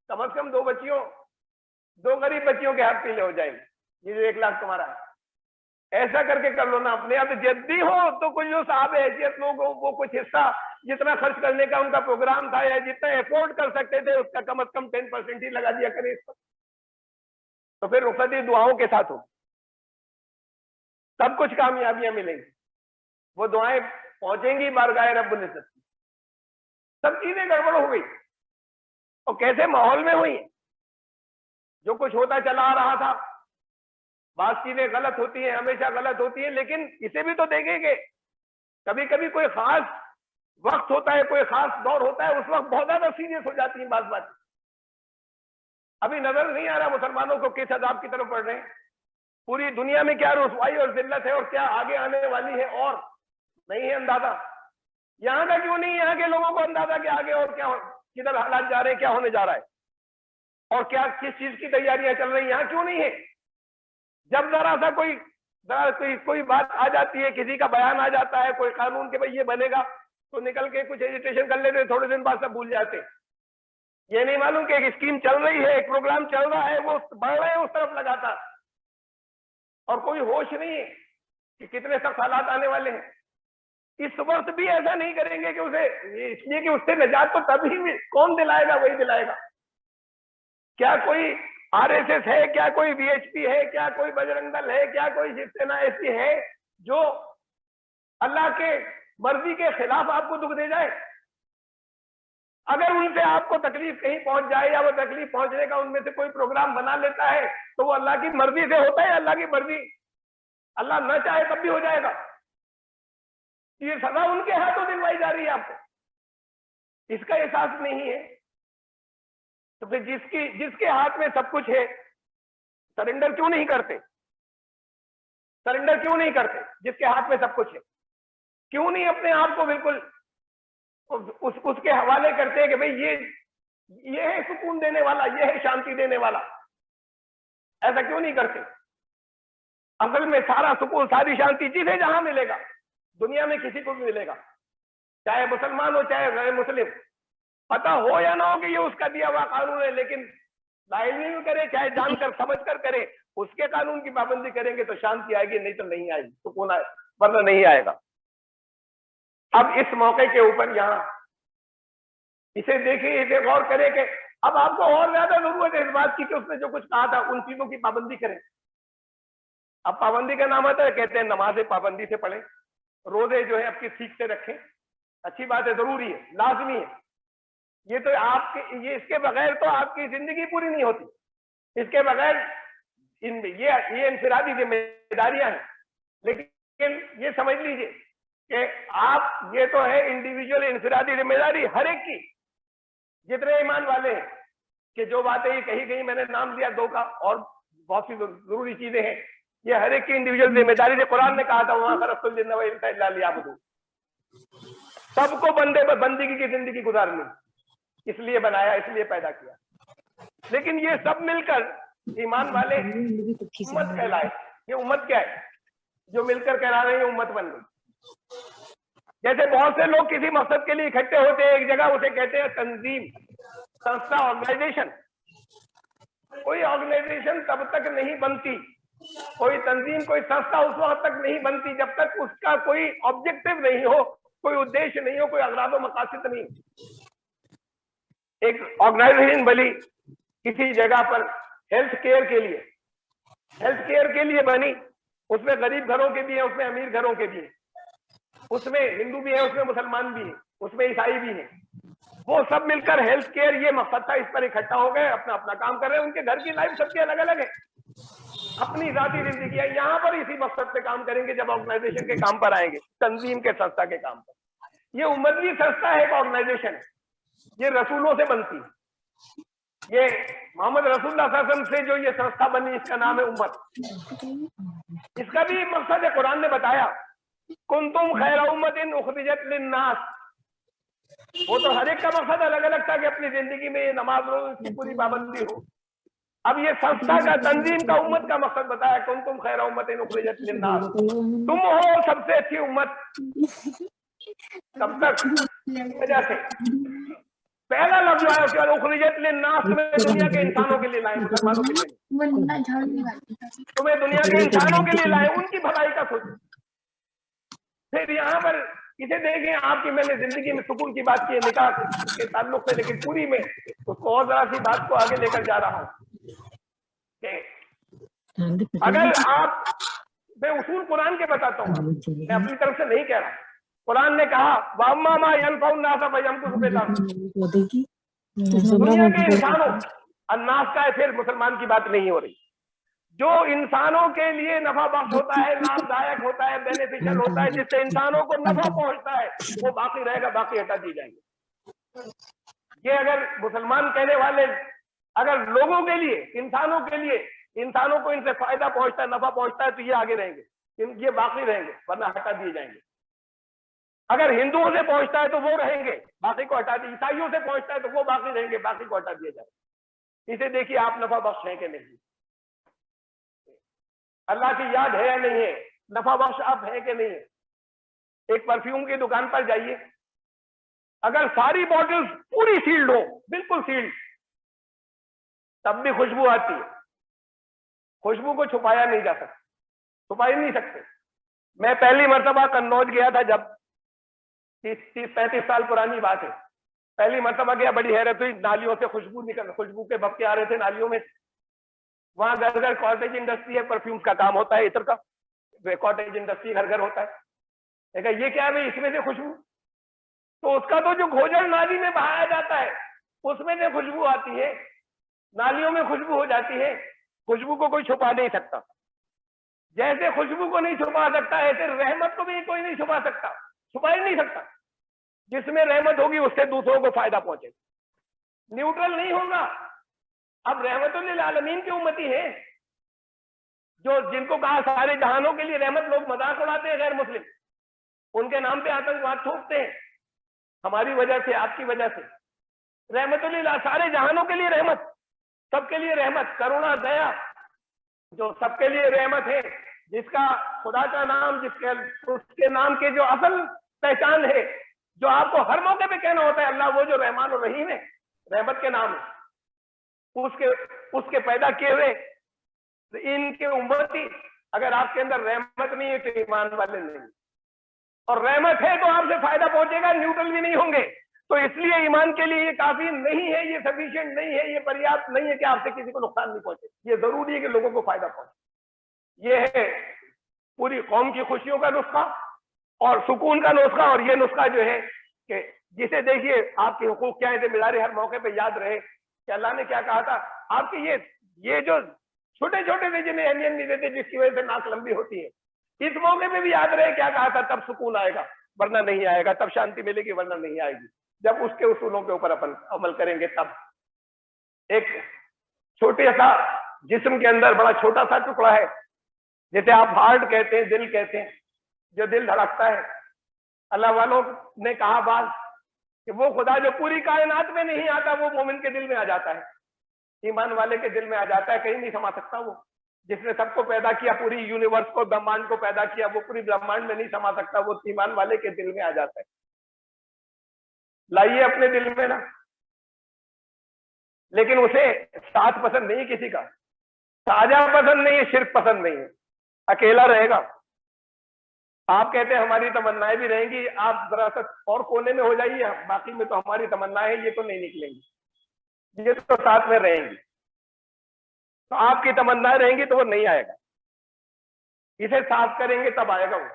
कम से कम 2 गरीब बच्चियों के हाथ पीले हो जाएंगे, ये जो 1 लाख तुम्हारा है, ऐसा करके कर लो ना अपने। अब जद्दी हो तो कुछ जो साहब हैसियत लोग हो, वो कुछ हिस्सा जितना खर्च करने का उनका प्रोग्राम था या जितना अफोर्ड कर सकते थे उसका कम से कम 10% ही लगा दिया करें इस पर, तो फिर रुखसती दुआओं के साथ हो, सब कुछ कामयाबियां मिलेंगी, वो दुआएं पहुंचेंगी बारगाह रब्बुल इज्जत। सब चीजें गड़बड़ हो गई, और कैसे माहौल में हुई, जो कुछ होता चला आ रहा था, बात चीजें गलत होती हैं, हमेशा गलत होती हैं, लेकिन इसे भी तो देखेंगे, कभी कभी कोई खास वक्त होता है, कोई खास दौर होता है, उस वक्त बहुत ज्यादा सीरियस हो जाती है बात। अभी नजर नहीं आ रहा मुसलमानों को किस अजाब की तरफ बढ़ रहे हैं, पूरी दुनिया में क्या रुसवाई और जिल्लत है और क्या आगे आने वाली है, और नहीं है अंदाजा। यहाँ का क्यों नहीं, यहाँ के लोगों को अंदाजा कि आगे और क्या, किधर हालात जा रहे हैं, क्या होने जा रहा है, और क्या किस चीज की तैयारियां चल रही, यहाँ क्यों नहीं है। जब जरा सा कोई बात आ जाती है, किसी का बयान आ जाता है, कोई कानून के भाई ये बनेगा, तो निकल के कुछ एजिटेशन कर लेते, थोड़े दिन बाद सब भूल जाते। ये नहीं मालूम कि एक स्कीम चल रही है, एक प्रोग्राम चल रहा है, वो बढ़ रहे हैं उस तरफ लगातार, और कोई होश नहीं है कि कितने सख्त हालात आने वाले हैं। इस वक्त भी ऐसा नहीं करेंगे कि उसे, इसलिए कि उससे निजात तो तभी भी कौन दिलाएगा, वही दिलाएगा। क्या कोई आरएसएस है, क्या कोई वीएचपी है, क्या कोई बजरंग दल है, क्या कोई शिवसेना ऐसी है जो अल्लाह के मर्जी के खिलाफ आपको दुख दे जाए? अगर उनसे आपको तकलीफ कहीं पहुंच जाए या वो तकलीफ पहुंचने का उनमें से कोई प्रोग्राम बना लेता है तो वो अल्लाह की मर्जी से होता है। अल्लाह की मर्जी, अल्लाह न चाहे तब भी हो जाएगा। ये सजा उनके हाथों दिलवाई जा रही है आपको, इसका एहसास नहीं है। तो फिर जिसके हाथ में सब कुछ है, सरेंडर क्यों नहीं करते? सरेंडर क्यों नहीं करते जिसके हाथ में सब कुछ है? क्यों नहीं अपने आप को बिल्कुल उसके हवाले करते हैं कि भाई ये है सुकून देने वाला, ये है शांति देने वाला? ऐसा क्यों नहीं करते? असल में सारा सुकून, सारी शांति जिसे जहां मिलेगा, दुनिया में किसी को भी मिलेगा, चाहे मुसलमान हो चाहे गैर मुस्लिम, पता हो या ना हो कि ये उसका दिया हुआ कानून है, लेकिन लाइल्मी में करे चाहे जानकर समझकर करे, उसके कानून की पाबंदी करेंगे तो शांति आएगी, नहीं तो नहीं आएगी, सुकून आए वरना नहीं आएगा। अब इस मौके के ऊपर यहाँ इसे देखिए, इसे गौर करें कि अब आपको और ज्यादा जरूरत है इस बात की कि उसने जो कुछ कहा था उन चीजों की पाबंदी करें। अब पाबंदी का नाम आता है, कहते हैं नमाजें पाबंदी से पढ़ें, रोजे जो है आपकी ठीक से रखें। अच्छी बात है, जरूरी है, लाजमी है। ये तो आपके, इसके बगैर तो आपकी जिंदगी पूरी नहीं होती। इसके बगैर ये इंफरादी जिम्मेदारियां हैं। लेकिन ये समझ लीजिए कि आप, ये तो है इंडिविजुअल इंफरादी जिम्मेदारी हर एक की, जितने ईमान वाले हैं, कि जो बातें ये कही गई, मैंने नाम लिया दो का, और बहुत सी जरूरी चीजें हैं, ये हर एक की इंडिविजुअल जिम्मेदारी है। कुरान ने कहा था वहां खलक़तुल जिन्न वल इंसा इल्ला लियअबुदून, सबको बंदगी की जिंदगी गुजारनी, इसलिए बनाया, इसलिए पैदा किया। लेकिन ये सब मिलकर ईमान वाले उम्मत कहलाए। ये उम्मत क्या है? जो मिलकर कहला रहे हैं उम्मत बन गई। जैसे बहुत से लोग किसी मकसद के लिए इकट्ठे होते हैं एक जगह, उसे कहते हैं तंजीम, संस्था, ऑर्गेनाइजेशन। कोई ऑर्गेनाइजेशन तब तक नहीं बनती, कोई तंजीम, कोई संस्था उस वक्त तक नहीं बनती जब तक उसका कोई ऑब्जेक्टिव नहीं हो, कोई उद्देश्य नहीं हो, कोई अगराद व मकासद नहीं। एक ऑर्गेनाइजेशन बनी किसी जगह पर हेल्थ केयर के लिए बनी, उसमें गरीब घरों के भी हैं, उसमें अमीर घरों के भी हैं, उसमें हिंदू भी है, उसमें मुसलमान भी है, उसमें ईसाई भी है। वो सब मिलकर हेल्थ केयर, ये मकसद था, इस पर इकट्ठा हो गए, अपना अपना काम कर रहे हैं। उनके घर की लाइफ सबकी अलग अलग है, अपनी जाती जिंदगी है। यहाँ पर इसी मकसद पे काम करेंगे जब ऑर्गेनाइजेशन के काम पर आएंगे, तंजीम के, संस्था के काम पर। ये उम्मती संस्था है, एक ऑर्गेनाइजेशन है, ये रसूलों से बनती है। ये मोहम्मद रसूलुल्लाह सल्लल्लाहु अलैहि वसल्लम से जो ये संस्था बनी, इसका नाम है उम्मत। इसका भी मकसद है, कुरान ने बताया, कुंतुम खैरा उम्मतिन उखरिजत लिन्नास। वो तो हर एक का मकसद अलग अलग था कि अपनी जिंदगी में ये नमाज रोज की पूरी पाबंदी हो। अब ये संस्था का, तंजीम का, उम्मत का मकसद बताया, कुंतुम खैरा उम्मतिन उखरिजत लिन्नास, तुम हो सबसे अच्छी उम्मत। तब तक वजह से पहला लफ्ज आया उसके बाद उखरिजत लिन्नास, तुम्हें दुनिया के इंसानों के लिए लाए, मुसलमानों के लिए, तुम्हें दुनिया के इंसानों के लिए लाए, उनकी भलाई का सोचो। फिर यहाँ पर इसे देखें, आपकी मैंने जिंदगी में सुकून की बात की है निकाह के ताल्लुक से, लेकिन पूरी में उसको और जरा सी बात को आगे लेकर जा रहा हूँ। अगर आप, मैं उसूल कुरान के बताता हूँ, मैं अपनी तरफ से नहीं कह रहा। कुरान ने कहा वाम्मा मा यनफउ नास फयमकुसु फिल अर्द, दुनिया के इंसानों, अन्नास का है, फिर मुसलमान की बात नहीं हो रही। जो इंसानों के लिए नफा बख्श होता है, लाभदायक होता है, बेनिफिशियल होता है, जिससे इंसानों को नफा पहुंचता है, वो बाकी रहेगा, बाकी हटा दिए जाएंगे। ये अगर मुसलमान कहने वाले, अगर लोगों के लिए, इंसानों के लिए, इंसानों को इनसे फायदा पहुंचता है, नफा पहुंचता है, तो ये आगे रहेंगे, ये बाकी रहेंगे, वरना हटा दिए जाएंगे। अगर हिंदुओं से पहुंचता है तो वो रहेंगे, बाकी को हटा दिए, ईसाइयों से पहुंचता है तो वो बाकी रहेंगे, बाकी को हटा दिया जाएगा। इसे देखिए आप नफा बख्श है कि नहीं, अल्लाह की याद है या नहीं है, नफा बख्श आप है कि नहीं है। एक परफ्यूम की दुकान पर जाइए, अगर सारी बॉटल्स पूरी सील्ड हो, बिल्कुल सील्ड, तब भी खुशबू आती है, खुशबू को छुपाया नहीं जा सकता। छुपा ही नहीं सकते। मैं पहली मर्तबा कन्नौज गया था, जब 30-35 साल पुरानी बात है, पहली मर्तबा गया, बड़ी हैरत हुई, नालियों से खुशबू के भपके आ रहे थे नालियों में। वहां घर घर कॉटेज इंडस्ट्री है, परफ्यूम्स का काम होता है इतर का, कॉटेज इंडस्ट्री घर घर होता है। देखा ये क्या है भाई, इसमें से खुशबू, तो उसका तो जो घोजर नाली में बहाया जाता है उसमें से खुशबू आती है, नालियों में खुशबू हो जाती है। खुशबू को कोई छुपा नहीं सकता। जैसे खुशबू को नहीं छुपा सकता, ऐसे रहमत को भी कोई नहीं छुपा सकता, छुपा ही नहीं सकता। जिसमें रहमत होगी उससे दूसरों को फायदा पहुंचे, न्यूट्रल नहीं होगा। अब रहमतुल आलमीन की उम्मती है, जो जिनको कहा सारे जहानों के लिए रहमत, लोग मजाक उड़ाते हैं गैर मुस्लिम, उनके नाम पे आतंकवाद थोपते हैं, हमारी वजह से, आपकी वजह से। रहमतुल सारे जहानों के लिए रहमत, सबके लिए रहमत, करुणा, दया, जो सबके लिए रहमत है, जिसका खुदा का नाम, जिसके उसके नाम के जो असल पहचान है, जो आपको हर मौके पे कहना होता है, अल्लाह वो जो रहमान और रहीम है, रहमत के नाम है, उसके पैदा किए हुए इनके उम्मती, अगर आपके अंदर रहमत नहीं है तो ईमान वाले नहीं, और रहमत है तो आपसे फायदा पहुंचेगा, न्यूट्रल भी नहीं होंगे। तो इसलिए ईमान के लिए ये काफी नहीं है, ये सफिशिएंट नहीं है, ये पर्याप्त नहीं है कि आपसे किसी को नुकसान नहीं पहुंचे। ये जरूरी है कि लोगों को फायदा पहुंचे। ये है पूरी कौम की खुशियों का नुस्खा और सुकून का नुस्खा। और ये नुस्खा जो है कि जिसे देखिए आपके हुकूक क्या है, जिम्मेदारी हर मौके पे याद रहे कि अल्लाह ने क्या कहा था। आपके ये जो छोटे छोटे से जिन्हें अहमियत नहीं देते, जिसकी वजह से नाक लंबी होती है, इस मौके पे भी याद रहे क्या कहा था, तब सुकून आएगा वरना नहीं आएगा, तब शांति मिलेगी वरना नहीं आएगी, जब उसके उसूलों के ऊपर अपन अमल करेंगे। तब एक छोटे सा जिस्म के अंदर बड़ा छोटा सा टुकड़ा है, जैसे आप हार्ट कहते हैं, दिल कहते हैं, जो दिल धड़कता है। अल्लाह वालों ने कहा बात कि वो खुदा जो पूरी कायनात में नहीं आता, वो मोमिन के दिल में आ जाता है, ईमान वाले के दिल में आ जाता है, कहीं नहीं समा सकता। वो जिसने सबको पैदा किया, पूरी यूनिवर्स को, ब्रह्मांड को पैदा किया, वो पूरी ब्रह्मांड में नहीं समा सकता, वो ईमान वाले के दिल में आ जाता है। लाइए अपने दिल में ना, लेकिन उसे साथ पसंद नहीं, किसी का साझा पसंद नहीं है, शिर्क पसंद नहीं है, अकेला रहेगा। आप कहते हैं हमारी तमन्नाएं भी रहेंगी, आप जरा सा और कोने में हो जाइए, बाकी में तो हमारी तमन्नाएं ये तो नहीं निकलेंगी, ये तो साथ में रहेंगी। तो आपकी तमन्नाएं रहेंगी तो वो नहीं आएगा, इसे साफ करेंगे तब आएगा वो।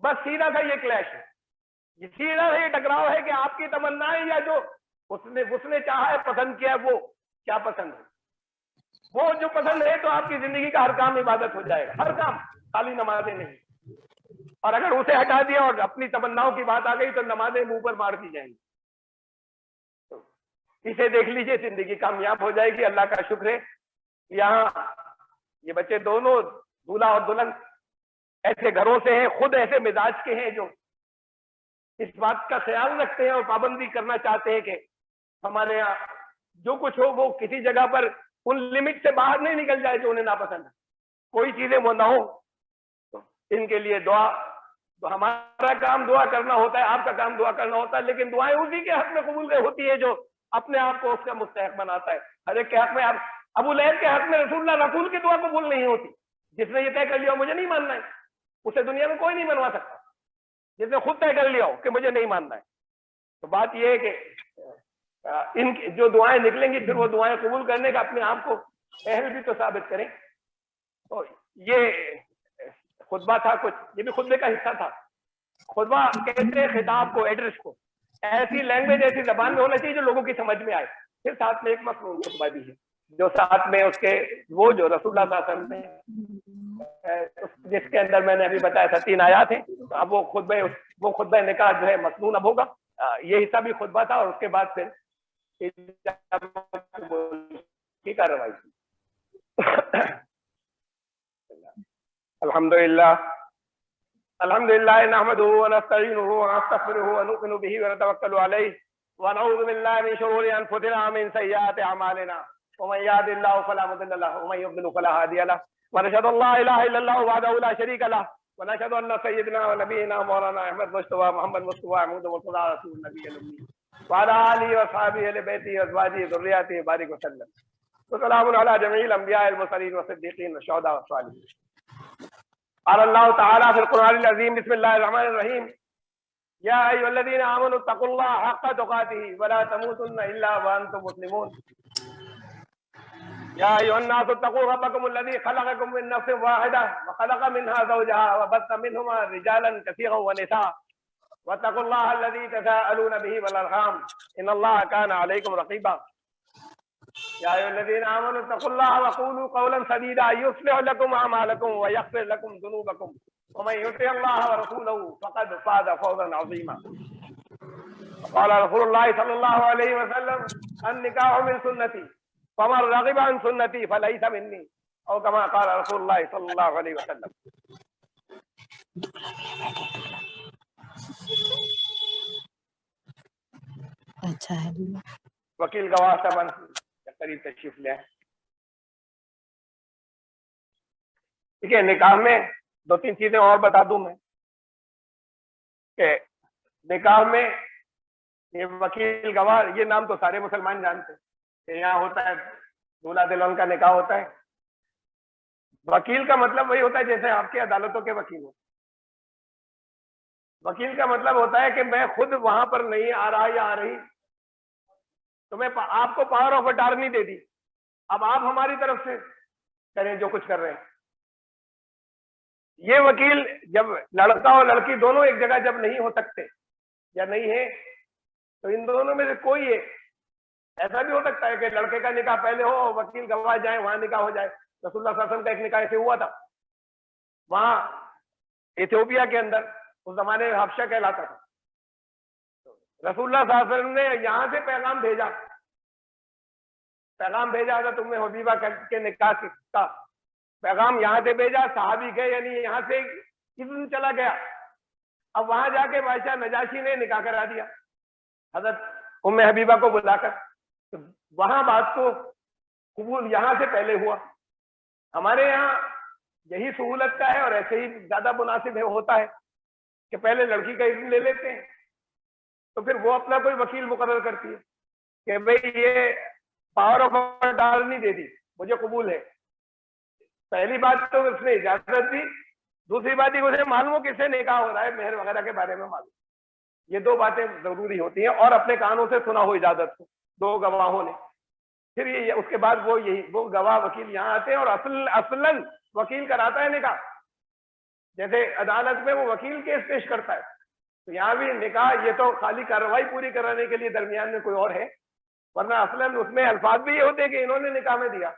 बस सीधा सा ये क्लैश है, सीधा सा ये टकराव है कि आपकी तमन्नाएं या जो उसने चाहा है, पसंद किया है, वो क्या पसंद है, वो जो पसंद है, तो आपकी जिंदगी का हर काम इबादत हो जाएगा, हर काम, खाली नमाजें नहीं। और अगर उसे हटा दिया और अपनी तमन्नाओं की बात आ गई तो नमाजें मुंह पर मार दी जाएंगी। तो इसे देख लीजिए, जिंदगी कामयाब हो जाएगी। अल्लाह का शुक्र है, यहाँ ये बच्चे दोनों, दूल्हा और दुल्हन, ऐसे घरों से हैं, खुद ऐसे मिजाज के हैं जो इस बात का ख्याल रखते हैं और पाबंदी करना चाहते हैं कि हमारे यहाँ जो कुछ हो वो किसी जगह पर उन लिमिट से बाहर नहीं निकल जाए जो उन्हें नापसंद है, कोई चीजें वो ना हो। तो इनके लिए दुआ, तो हमारा काम दुआ करना होता है, आपका काम दुआ करना होता है, लेकिन दुआएं उसी के हक में कबूल होती है जो अपने आप को उसका मुस्तहक बनाता है। हर एक के हक में, आप अबू लहब के हक में रसूल की दुआ कबूल नहीं होती। जिसने ये तय कर लिया मुझे नहीं मानना है, उसे दुनिया में कोई नहीं मनवा सकता, जिसने खुद तय कर लिया हो कि मुझे नहीं मानना है। तो बात यह है कि इन जो दुआएं निकलेंगी, फिर वो दुआएं कबूल करने का अपने आप को अहल भी तो साबित करें। तो ये खुतबा था कुछ, ये भी खुतबे का हिस्सा था। खुतबा कहते हैं खिताब को, एड्रेस को ऐसी लैंग्वेज, ऐसी जबान में होना चाहिए जो लोगों की समझ में आए। फिर साथ में एक मसनून खुतबा भी है, जो साथ में उसके वो जो रसूलुल्लाह सल्लल्लाहु अलैहि वसल्लम ने, जिसके अंदर मैंने अभी बताया था 3 आयात हैं। अब वो खुतबा निकाह जो है मसनून अब होगा। ये हिस्सा भी खुतबा था और उसके बाद फिर की कार्रवाई थी। अल्हम्दुलिल्लाह नहमदुहु व नस्तईनुहु व नस्तगफिरुहु व नु'मिनु बिही व नतवक्कलु अलैहि व नऊज़ु बिल्लाहि मिन शुरूरि अनफुसिना व मिन सय्यिआति अमालिना व मन यहदिल्लाहु फला मुदिल्ल लहु व मन युद्लिल फला हादिय लहु व नशहदु अल्ला इलाहा इल्लल्लाहु वहदहु ला शरीका लहु व नशहदु अन्ना सय्यिदना व नबियना मौलाना अहमद मुस्तफा मुहम्मद मुस्तफा महमूद मुर्तज़ा रसूल नबी अम्मी व अला आलिहि व सहाबिहि अहले बैतिहि व अज़वाजिहि व ज़ुर्रिय्यतिहि बारिक व सल्लम। व सलामुन अला जमीइल अंबिया वल मुरसलीन व सिद्दीकीन व शुहदा व सालिहीन। अल्लाह ताला फिल कुरानिल अज़ीम बिस्मिल्लाहिर रहमानिर रहीम या अय्युहल्लज़ीना आमनु तक़ुल्लाह हक़्क़ तुक़ातिही व ला तमूतुन्ना इल्ला व अंतुम मुस्लिमून या अय्युहन्नासु तक़ू रब्बकुमुल्लज़ी ख़लक़कुम मिन नफ़्सिन वाहिदा व ख़लक़ मिन्हा ज़ौजहा व बस्स मिन्हुमा रिजालन कसीरन व निसा वत्तक़ुल्लाह अल्लज़ी तसाअलून बिही वल अर्हाम इन्नल्लाह काना अलैकुम रक़ीबा या अय्युहल्लज़ीना आमनु तक़ुल्लाह व क़ूलू क़ौलन सदीदा युस्लिह लकुम अअमालकुम व यग़फिर लकुम ज़ुनूबकुम व मन युतिअल्लाह व रसूलहु फ़क़द फ़ाज़ फ़ौज़न अज़ीमा क़ाल रसूलुल्लाह सल्लल्लाहु अलैहि वसल्लम अन-निकाहु मिन सुन्नती फमन रग़िबा अन सुन्नती फलैसा मिन्नी औ कमा क़ाल रसूलुल्लाह सल्लल्लाहु अलैहि वसल्लम। अच्छा है। वकील गवाह साहब करीब तशरीफ ले आए। ठीक है, निकाह में दो तीन चीजें और बता दूं मैं कि निकाह में ये वकील गवाह, ये नाम तो सारे मुसलमान जानते हैं कि यहाँ होता है दूल्हा दुल्हन का निकाह होता है। वकील का मतलब वही होता है जैसे आपकी अदालतों के वकील हो। वकील का मतलब होता है कि मैं खुद वहां पर नहीं आ रहा या आ रही, तो मैं आपको पावर ऑफ अटॉर्नी दे दी, अब आप हमारी तरफ से करें जो कुछ कर रहे हैं। ये वकील जब लड़का और लड़की दोनों एक जगह जब नहीं हो सकते या नहीं है, तो इन दोनों में से कोई एक, ऐसा भी हो सकता है कि लड़के का निकाह पहले हो और वकील गवाह जाए, वहां निकाह हो जाए। रसूलुल्लाह सल्लल्लाहु अलैहि वसल्लम का एक निकाह ऐसे हुआ था, वहां इथियोपिया के अंदर, उस जमाने में हबशा कहलाता था। रसूलुल्लाह सल्लल्लाहु अलैहि वसल्लम ने यहां से पैगाम भेजा था तुम्हें हबीबा के निकाह का पैगाम यहां से भेजा, सहाबी गए, यानी यहाँ से इब्न चला गया। अब वहां जाके बादशाह नजाशी ने निकाह करा दिया हजरत उम्मे हबीबा को बुलाकर, तो वहां बात को कबूल यहां से पहले हुआ। हमारे यहाँ यही सहूलत का है और ऐसे ही ज्यादा मुनासिब होता है कि पहले लड़की का इज़्न ले लेते हैं, तो फिर वो अपना कोई वकील मुकर्रर करती है कि भाई ये पावर ऑफ अटॉर्नी दे दी, मुझे कबूल है। पहली बात तो उसने इजाजत दी, दूसरी बात ही उसे मालूम हो किससे निकाह हो रहा है, मेहर वगैरह के बारे में मालूम। ये दो बातें जरूरी होती हैं, और अपने कानों से सुना हो इजाजत को दो गवाहों ने। फिर ये उसके बाद वो गवाह वकील यहाँ आते हैं और असलन वकील कराता है निकाह। जैसे अदालत में वो वकील केस पेश करता है, तो यहाँ भी निकाह ये तो खाली कार्रवाई पूरी कराने के लिए दरमियान में कोई और है, वरना असलन उसमें अल्फाज भी ये होते हैं कि इन्होंने निकाह में दिया,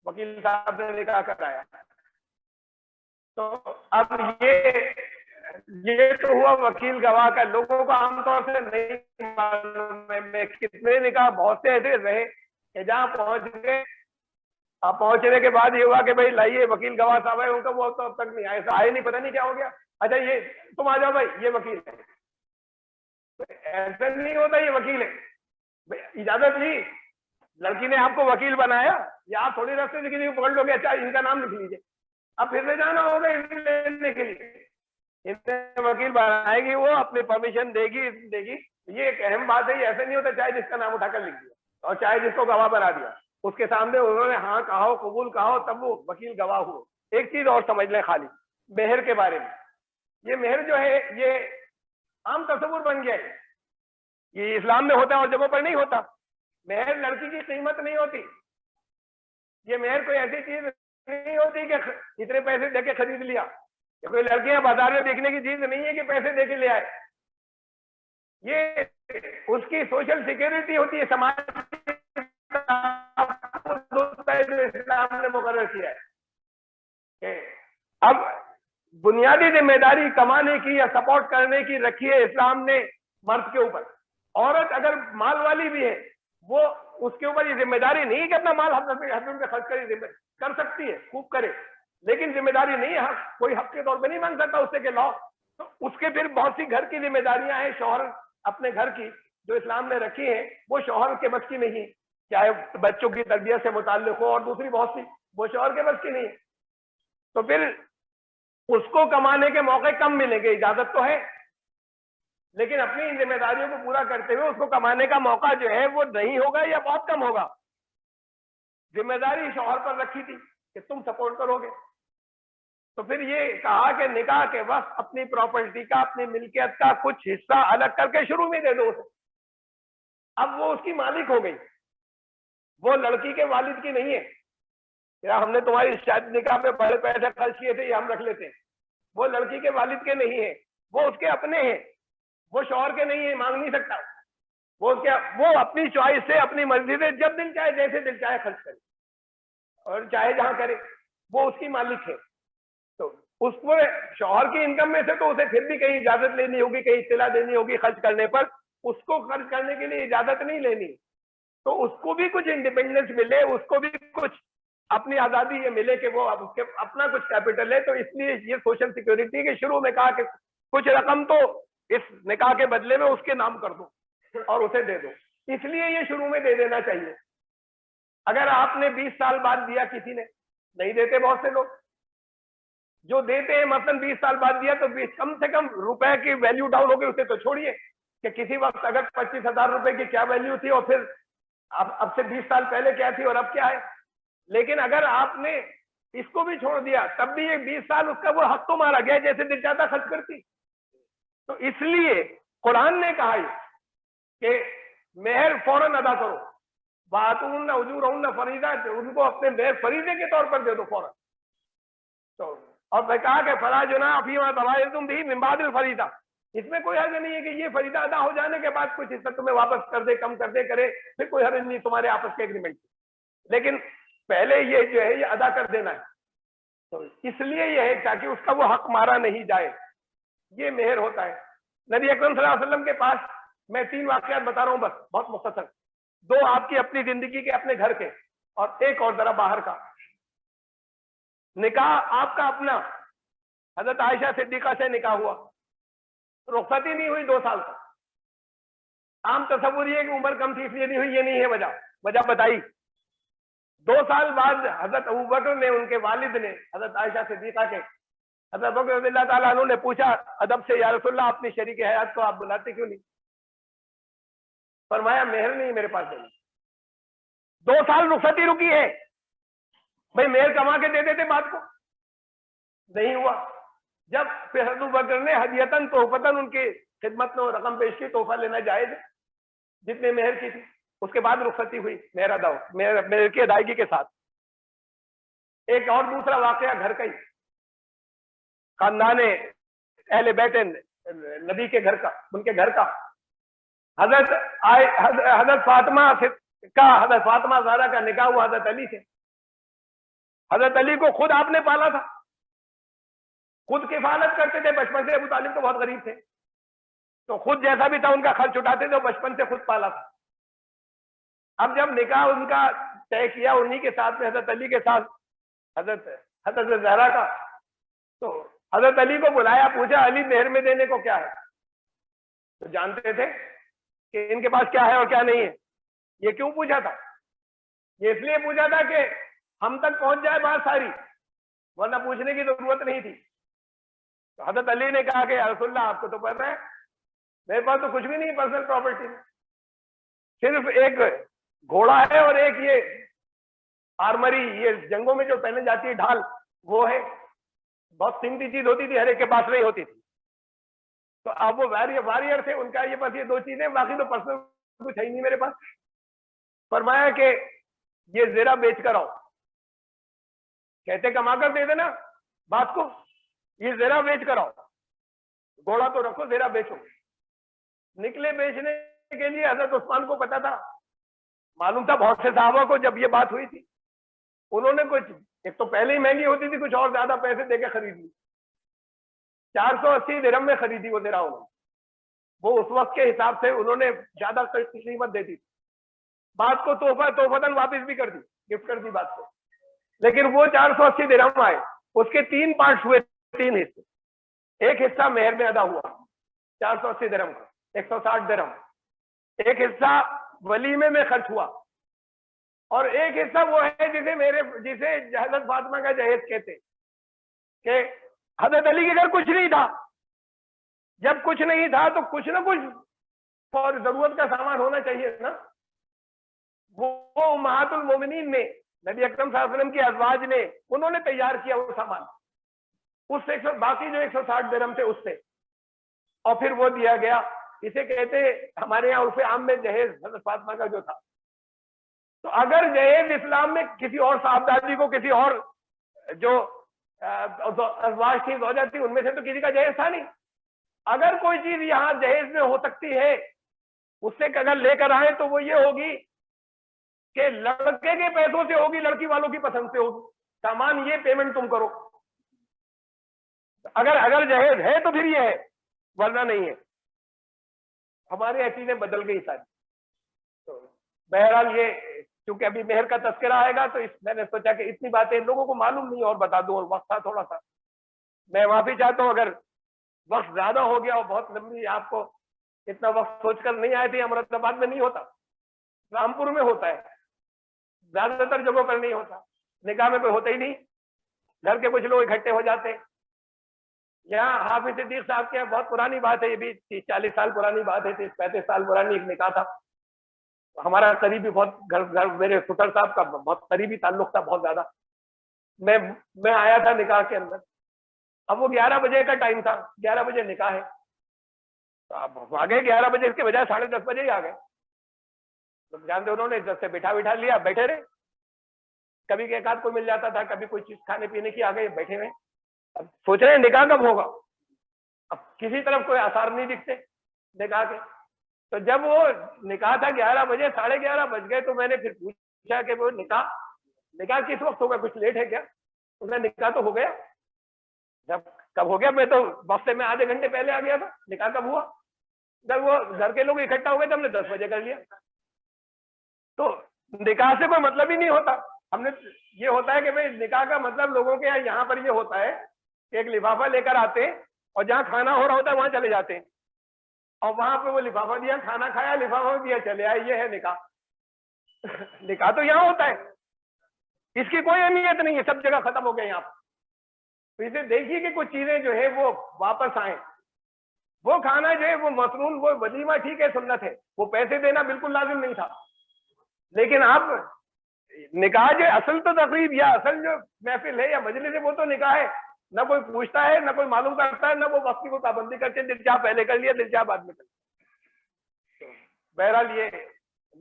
वकील साहब ने निकाह कराया। तो अब ये तो हुआ वकील गवाह का। लोगों को आमतौर से नहीं मालूम है कितने निकाह, बहुत से ऐसे रहे कि जहां पहुंच गए, अब पहुंचने के बाद ये हुआ कि भाई लाइए वकील गवाह साहब है, उनका वो तो अब तक नहीं आए, आए नहीं, पता नहीं क्या हो गया। अच्छा ये तुम आ जाओ भाई, ये वकील है। तो ऐसा नहीं होता ये वकील है, इजाजत ली, लड़की ने आपको वकील बनाया, या आप थोड़ी रास्ते से किसी को पकड़ लोगे, अच्छा इनका नाम लिख लीजिए, अब फिर से जाना होगा इनको लेने के लिए, इन्हें वकील बनाएगी, वो अपनी परमिशन देगी। ये एक अहम बात है, ऐसा नहीं होता चाहे जिसका नाम उठाकर लिख दिया और चाहे जिसको गवाह बना दिया, उसके सामने उन्होंने हाँ कहा हो, कबूल कहा हो, तब वो वकील गवाह हो। एक चीज और समझ लें खाली मेहर के बारे में। ये मेहर जो है ये आम तस्वुर बन गया है, ये इस्लाम में होता है और जगहों पर नहीं होता। मेहर लड़की की कीमत नहीं होती, ये मेहर कोई ऐसी चीज नहीं होती कि इतने पैसे देके खरीद लिया। ये कोई लड़कियां बाजार में देखने की चीज नहीं है कि पैसे देके ले आए, ये उसकी सोशल सिक्योरिटी होती है, समाज इस्लाम ने मुकर्रर किया है। अब बुनियादी जिम्मेदारी कमाने की या सपोर्ट करने की रखी है इस्लाम ने मर्द के ऊपर। औरत अगर माल वाली भी है, वो उसके ऊपर ये जिम्मेदारी नहीं कि अपना माल हस्बैंड पे खर्च कर सकती है, खूब करे, लेकिन जिम्मेदारी नहीं है, कोई हक के तौर पे नहीं मांग सकता उससे के लॉ। तो उसके फिर बहुत सी घर की जिम्मेदारियां हैं शौहर अपने घर की, जो इस्लाम ने रखी है, वो शौहर के बस की नहीं, चाहे बच्चों की तरबियत से मुताल्लिक हो और दूसरी बहुत सी, वो शौहर के बस की नहीं। तो फिर उसको कमाने के मौके कम मिलेंगे, इजाजत तो है, लेकिन अपनी जिम्मेदारियों को पूरा करते हुए उसको कमाने का मौका जो है वो नहीं होगा या बहुत कम होगा। जिम्मेदारी शौहर पर रखी थी कि तुम सपोर्ट करोगे, तो फिर ये कहा कि निकाह के वक्त अपनी प्रॉपर्टी का, अपनी मिल्कियत का कुछ हिस्सा अलग करके शुरू में दे दो उसे। अब वो उसकी मालिक हो गई, वो लड़की के वालिद की नहीं है। या हमने तुम्हारी शादी निकाह पे बड़े पैसे खर्च किए थे, ये हम रख लेते हैं। वो लड़की के वालिद के नहीं है, वो उसके अपने हैं, वो शौहर के नहीं है, मांग नहीं सकता। वो अपनी चॉइस से, अपनी मर्जी से जब दिल चाहे, जैसे दिल चाहे खर्च करे और चाहे जहां करे, वो उसकी मालिक है। तो उसको शौहर की इनकम में से तो उसे फिर भी कहीं इजाजत लेनी होगी, कहीं इत्तला देनी होगी खर्च करने पर। उसको खर्च करने के लिए इजाजत नहीं लेनी, तो उसको भी कुछ इंडिपेंडेंस मिले, उसको भी कुछ अपनी आजादी ये मिले कि वो उसके अपना कुछ कैपिटल है। तो इसलिए ये सोशल सिक्योरिटी के शुरू में कहा कि कुछ रकम तो इस निकाह के बदले में उसके नाम कर दो और उसे दे दो। इसलिए ये शुरू में दे देना चाहिए। अगर आपने 20 साल बाद दिया, किसी ने नहीं देते, बहुत से लोग जो देते हैं मसलन 20 साल बाद दिया तो कम से कम रुपए की वैल्यू डाउन हो गई, उसे तो छोड़िए कि किसी वक्त अगर 25,000 रुपए की क्या वैल्यू थी और फिर अब से 20 साल पहले क्या थी और अब क्या है। लेकिन अगर आपने इसको भी छोड़ दिया तब भी ये 20 साल उसका वो हक तो मारा गया, जैसे दिल चाहता खर्च करती। तो इसलिए कुरान ने कहा कि मेहर फौरन अदा करो, बातून उजूर फरीदा, उनको अपने मेहर फरीदे के तौर पर दे दो फौरन। तो और मैं कहा कि फला जुनाह फीमा तवायतुम बिही मिन बादिल फरीदा, इसमें कोई हर्ज नहीं है कि ये फरीदा अदा हो जाने के बाद कुछ हिस्सा तुम्हें वापस कर दे, कम कर दे, करे, फिर कोई हर्ज नहीं तुम्हारे आपस के एग्रीमेंट। लेकिन पहले ये जो है ये अदा कर देना है। तो इसलिए ये है ताकि उसका वो हक मारा नहीं जाए, ये मेहर होता है। नबी अकरम सल्लल्लाहु अलैहि वसल्लम के पास मैं 3 वाकयात बता रहा हूं, बस बहुत मुख्तसर। 2 आपकी अपनी जिंदगी के, अपने घर के, और एक और जरा बाहर का। निकाह आपका अपना हजरत आयशा सिद्दीका से निकाह हुआ, रुखसती नहीं हुई 2 साल तक। आम तस्वुर ये कि उम्र कम थी इसलिए नहीं हुई, ये नहीं है वजह बताई। 2 साल बाद हजरत अबू बकर ने, उनके वालिद ने हजरत आयशा सिद्दीका के, हजरत बकर रज़ियल्लाहु ताला अन्हु ने पूछा अदब से, या रसूलल्लाह अपनी शरीक हयात को आप बुलाते क्यों नहीं? फरमाया मेहर नहीं मेरे पास देनी। 2 साल रुखसती रुकी है, भाई मेहर कमा के दे देते बात को, नहीं हुआ। जब फिर हजरत अबू बकर ने हदियतन तोहफतन उनकी खिदमत में रकम पेश की, तोहफा लेना जायज जितने मेहर की थी, उसके बाद रुखसती हुई मेहर अदा, मेहर की अदायगी के साथ। एक और दूसरा वाकया घर का ही, खानदान अहले बैत नबी के घर का, उनके घर का। हजरत फातिमा ज़हरा का निकाह हुआ हजरत अली से। हजरत अली को खुद आपने पाला था, खुद किफालत करते थे बचपन से। अबू तालिब तो बहुत गरीब थे, तो खुद जैसा भी था उनका खर्च उठाते थे, बचपन से खुद पाला था। अब जब निकाह उनका तय किया उन्हीं के साथ में, हजरत अली के साथ, हजरत ज़हरा का, तो हजरत अली को बुलाया, पूछा अली मेहर में देने को क्या है? तो जानते थे कि इनके पास क्या है और क्या नहीं है। ये क्यों पूछा था? ये इसलिए पूछा था कि हम तक पहुंच जाए बात सारी, वरना पूछने की जरूरत नहीं थी। तो हजरत अली ने कहा कि या रसूलल्लाह आपको तो पता है मेरे पास तो कुछ भी नहीं पर्सनल प्रॉपर्टी में, सिर्फ एक घोड़ा है और एक ये आर्मरी, ये जंगों में जो पहने जाती है ढाल, वो है। बहुत कीमती चीज होती थी, हर एक के पास नहीं होती थी। तो अब वो वॉरियर थे, उनका ये बस ये 2 चीजें, बाकी तो पर्सनल कुछ है ही नहीं मेरे पास। फरमाया कि ये ज़ेरा बेच कर आओ। कहते कमा कर दे देना बात को, ये ज़ेरा बेच कर आओ, घोड़ा तो रखो, ज़ेरा बेचो। निकले बेचने के लिए। हजरत उस्मान को पता था, मालूम था बहुत से साहबा को, जब ये बात हुई थी उन्होंने कुछ, एक तो पहले ही महंगी होती थी, कुछ और ज्यादा पैसे देकर खरीद ली। 480 दिरहम में खरीदी वो ज़ेरा उन्होंने। वो उस वक्त के हिसाब से उन्होंने ज्यादा कीमत दे दी। बात को तोहफतन वापस भी कर दी, गिफ्ट कर दी बात को। लेकिन वो 480 दिरहम आए, उसके 3 पार्ट हुए, 3 हिस्से। एक हिस्सा मेहर में अदा हुआ 480 दिरहम का, 160 दिरहम। एक हिस्सा वलीमे में खर्च हुआ, और एक हिस्सा वो है जिसे हजरत फातिमा का जहेज कहते कि हजरत अली के घर कुछ नहीं था। जब कुछ नहीं था तो कुछ ना कुछ और जरूरत का सामान होना चाहिए ना। वो उम्महातुल मोमिनीन ने, नबी अकरम सल्लल्लाहु अलैहि वसल्लम की अज़वाज ने, उन्होंने तैयार किया वो सामान। उस बाकी जो 160 दिरहम थे उससे, और फिर वो दिया गया। इसे कहते हमारे यहाँ उर्फे आम में जहेज हज़रत फातिमा का जो था। तो अगर जहेज इस्लाम में किसी और साहबजादी को, किसी और जो अज़वाज थी, ज़ौजा थी, उनमें से तो किसी का जहेज था नहीं। अगर कोई चीज यहाँ जहेज में हो सकती है, उससे अगर लेकर आए तो वो ये होगी कि लड़के के पैसों से होगी, लड़की वालों की पसंद से होगी, सामान ये पेमेंट तुम करो। अगर जहेज है तो फिर ये है, वरना नहीं है। हमारे यहाँ चीजें बदल गई सारी। तो बहरहाल ये, क्योंकि अभी मेहर का तस्करा आएगा तो मैंने सोचा कि इतनी बातें लोगों को मालूम नहीं और बता दूं, और वक्त था थोड़ा सा। मैं माफी चाहता हूं अगर वक्त ज्यादा हो गया और बहुत लंबी, आपको इतना वक्त सोचकर नहीं आए थे। अहमदाबाद में नहीं होता, रामपुर में होता है, ज्यादातर जगहों पर नहीं होता। निकाह में कोई होता ही नहीं, घर के कुछ लोग इकट्ठे हो जाते। यहाँ हाफिज सिद्दीक साहब के बहुत पुरानी बात है, ये भी 30-40 साल पुरानी बात है, 30-35 साल पुरानी एक निकाह था। हमारा करीबी बहुत घर मेरे सुतर साहब का बहुत करीबी ताल्लुक था, बहुत ज्यादा। मैं आया था निकाह के अंदर। अब वो 11 बजे का टाइम था, 11 बजे निकाह है, तो अब आ गए 11 बजे के बजाय 10:30 बजे ही आ गए। तो जानते उन्होंने 10 से बिठा लिया, बैठे रहे। कभी एक आध को मिल जाता था, कभी कोई चीज खाने पीने की, आ गए बैठे हुए। अब सोच रहे हैं निकाह कब होगा, अब किसी तरफ कोई आसार नहीं दिखते निकाह के। तो जब वो निकाह था 11 बजे, 11:30 बज गए, तो मैंने फिर पूछा कि वो निकाह किस वक्त होगा, कुछ लेट है क्या? उसने निकाह तो हो गया। जब कब हो गया, मैं तो वक्त में आधे घंटे पहले आ गया था। निकाह कब हुआ? जब वो घर के लोग इकट्ठा हो गए तो हमने 10 बजे कर लिया। तो निकाह से कोई मतलब ही नहीं होता। हमने ये होता है कि भाई निकाह का मतलब लोगों के यहाँ पर ये होता है कि एक लिफाफा लेकर आते हैं और जहाँ खाना हो रहा होता है वहां चले जाते हैं, और वहां पे वो लिफाफा दिया, खाना खाया, लिफाफा दिया, चले आए। ये है निकाह। निकाह तो यहाँ होता है, इसकी कोई अहमियत नहीं है, सब जगह खत्म हो गया यहाँ पर। तो इसे देखिए कि कुछ चीजें जो है वो वापस आए। वो खाना जो है वो मसनून, वो वलीमा ठीक है, सुन्नत है, वो पैसे देना बिल्कुल लाजिम नहीं था। लेकिन आप निकाह जो असल तो तकरीब या असल जो महफिल है या मजलिस है, वो तो निकाह है। ना कोई पूछता है, ना कोई मालूम करता है, ना वो वक्त की कोई पाबंदी करते हैं, दिल चाह पहले कर लिया, दिल चाह बाद में कर लिया। बहरहाल ये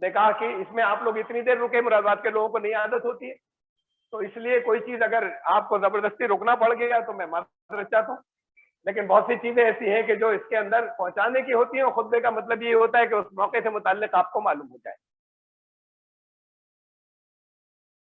निकाह की, इसमें आप लोग इतनी देर रुके, मुरादात के लोगों को नहीं आदत होती है, तो इसलिए कोई चीज अगर आपको जबरदस्ती रुकना पड़ गया तो मैं माजरत चाहता हूँ। लेकिन बहुत सी चीजें ऐसी हैं कि जो इसके अंदर पहुंचाने की होती है, और खुतबे का मतलब ये होता है कि उस मौके से मुताल्लिक आपको मालूम हो जाए।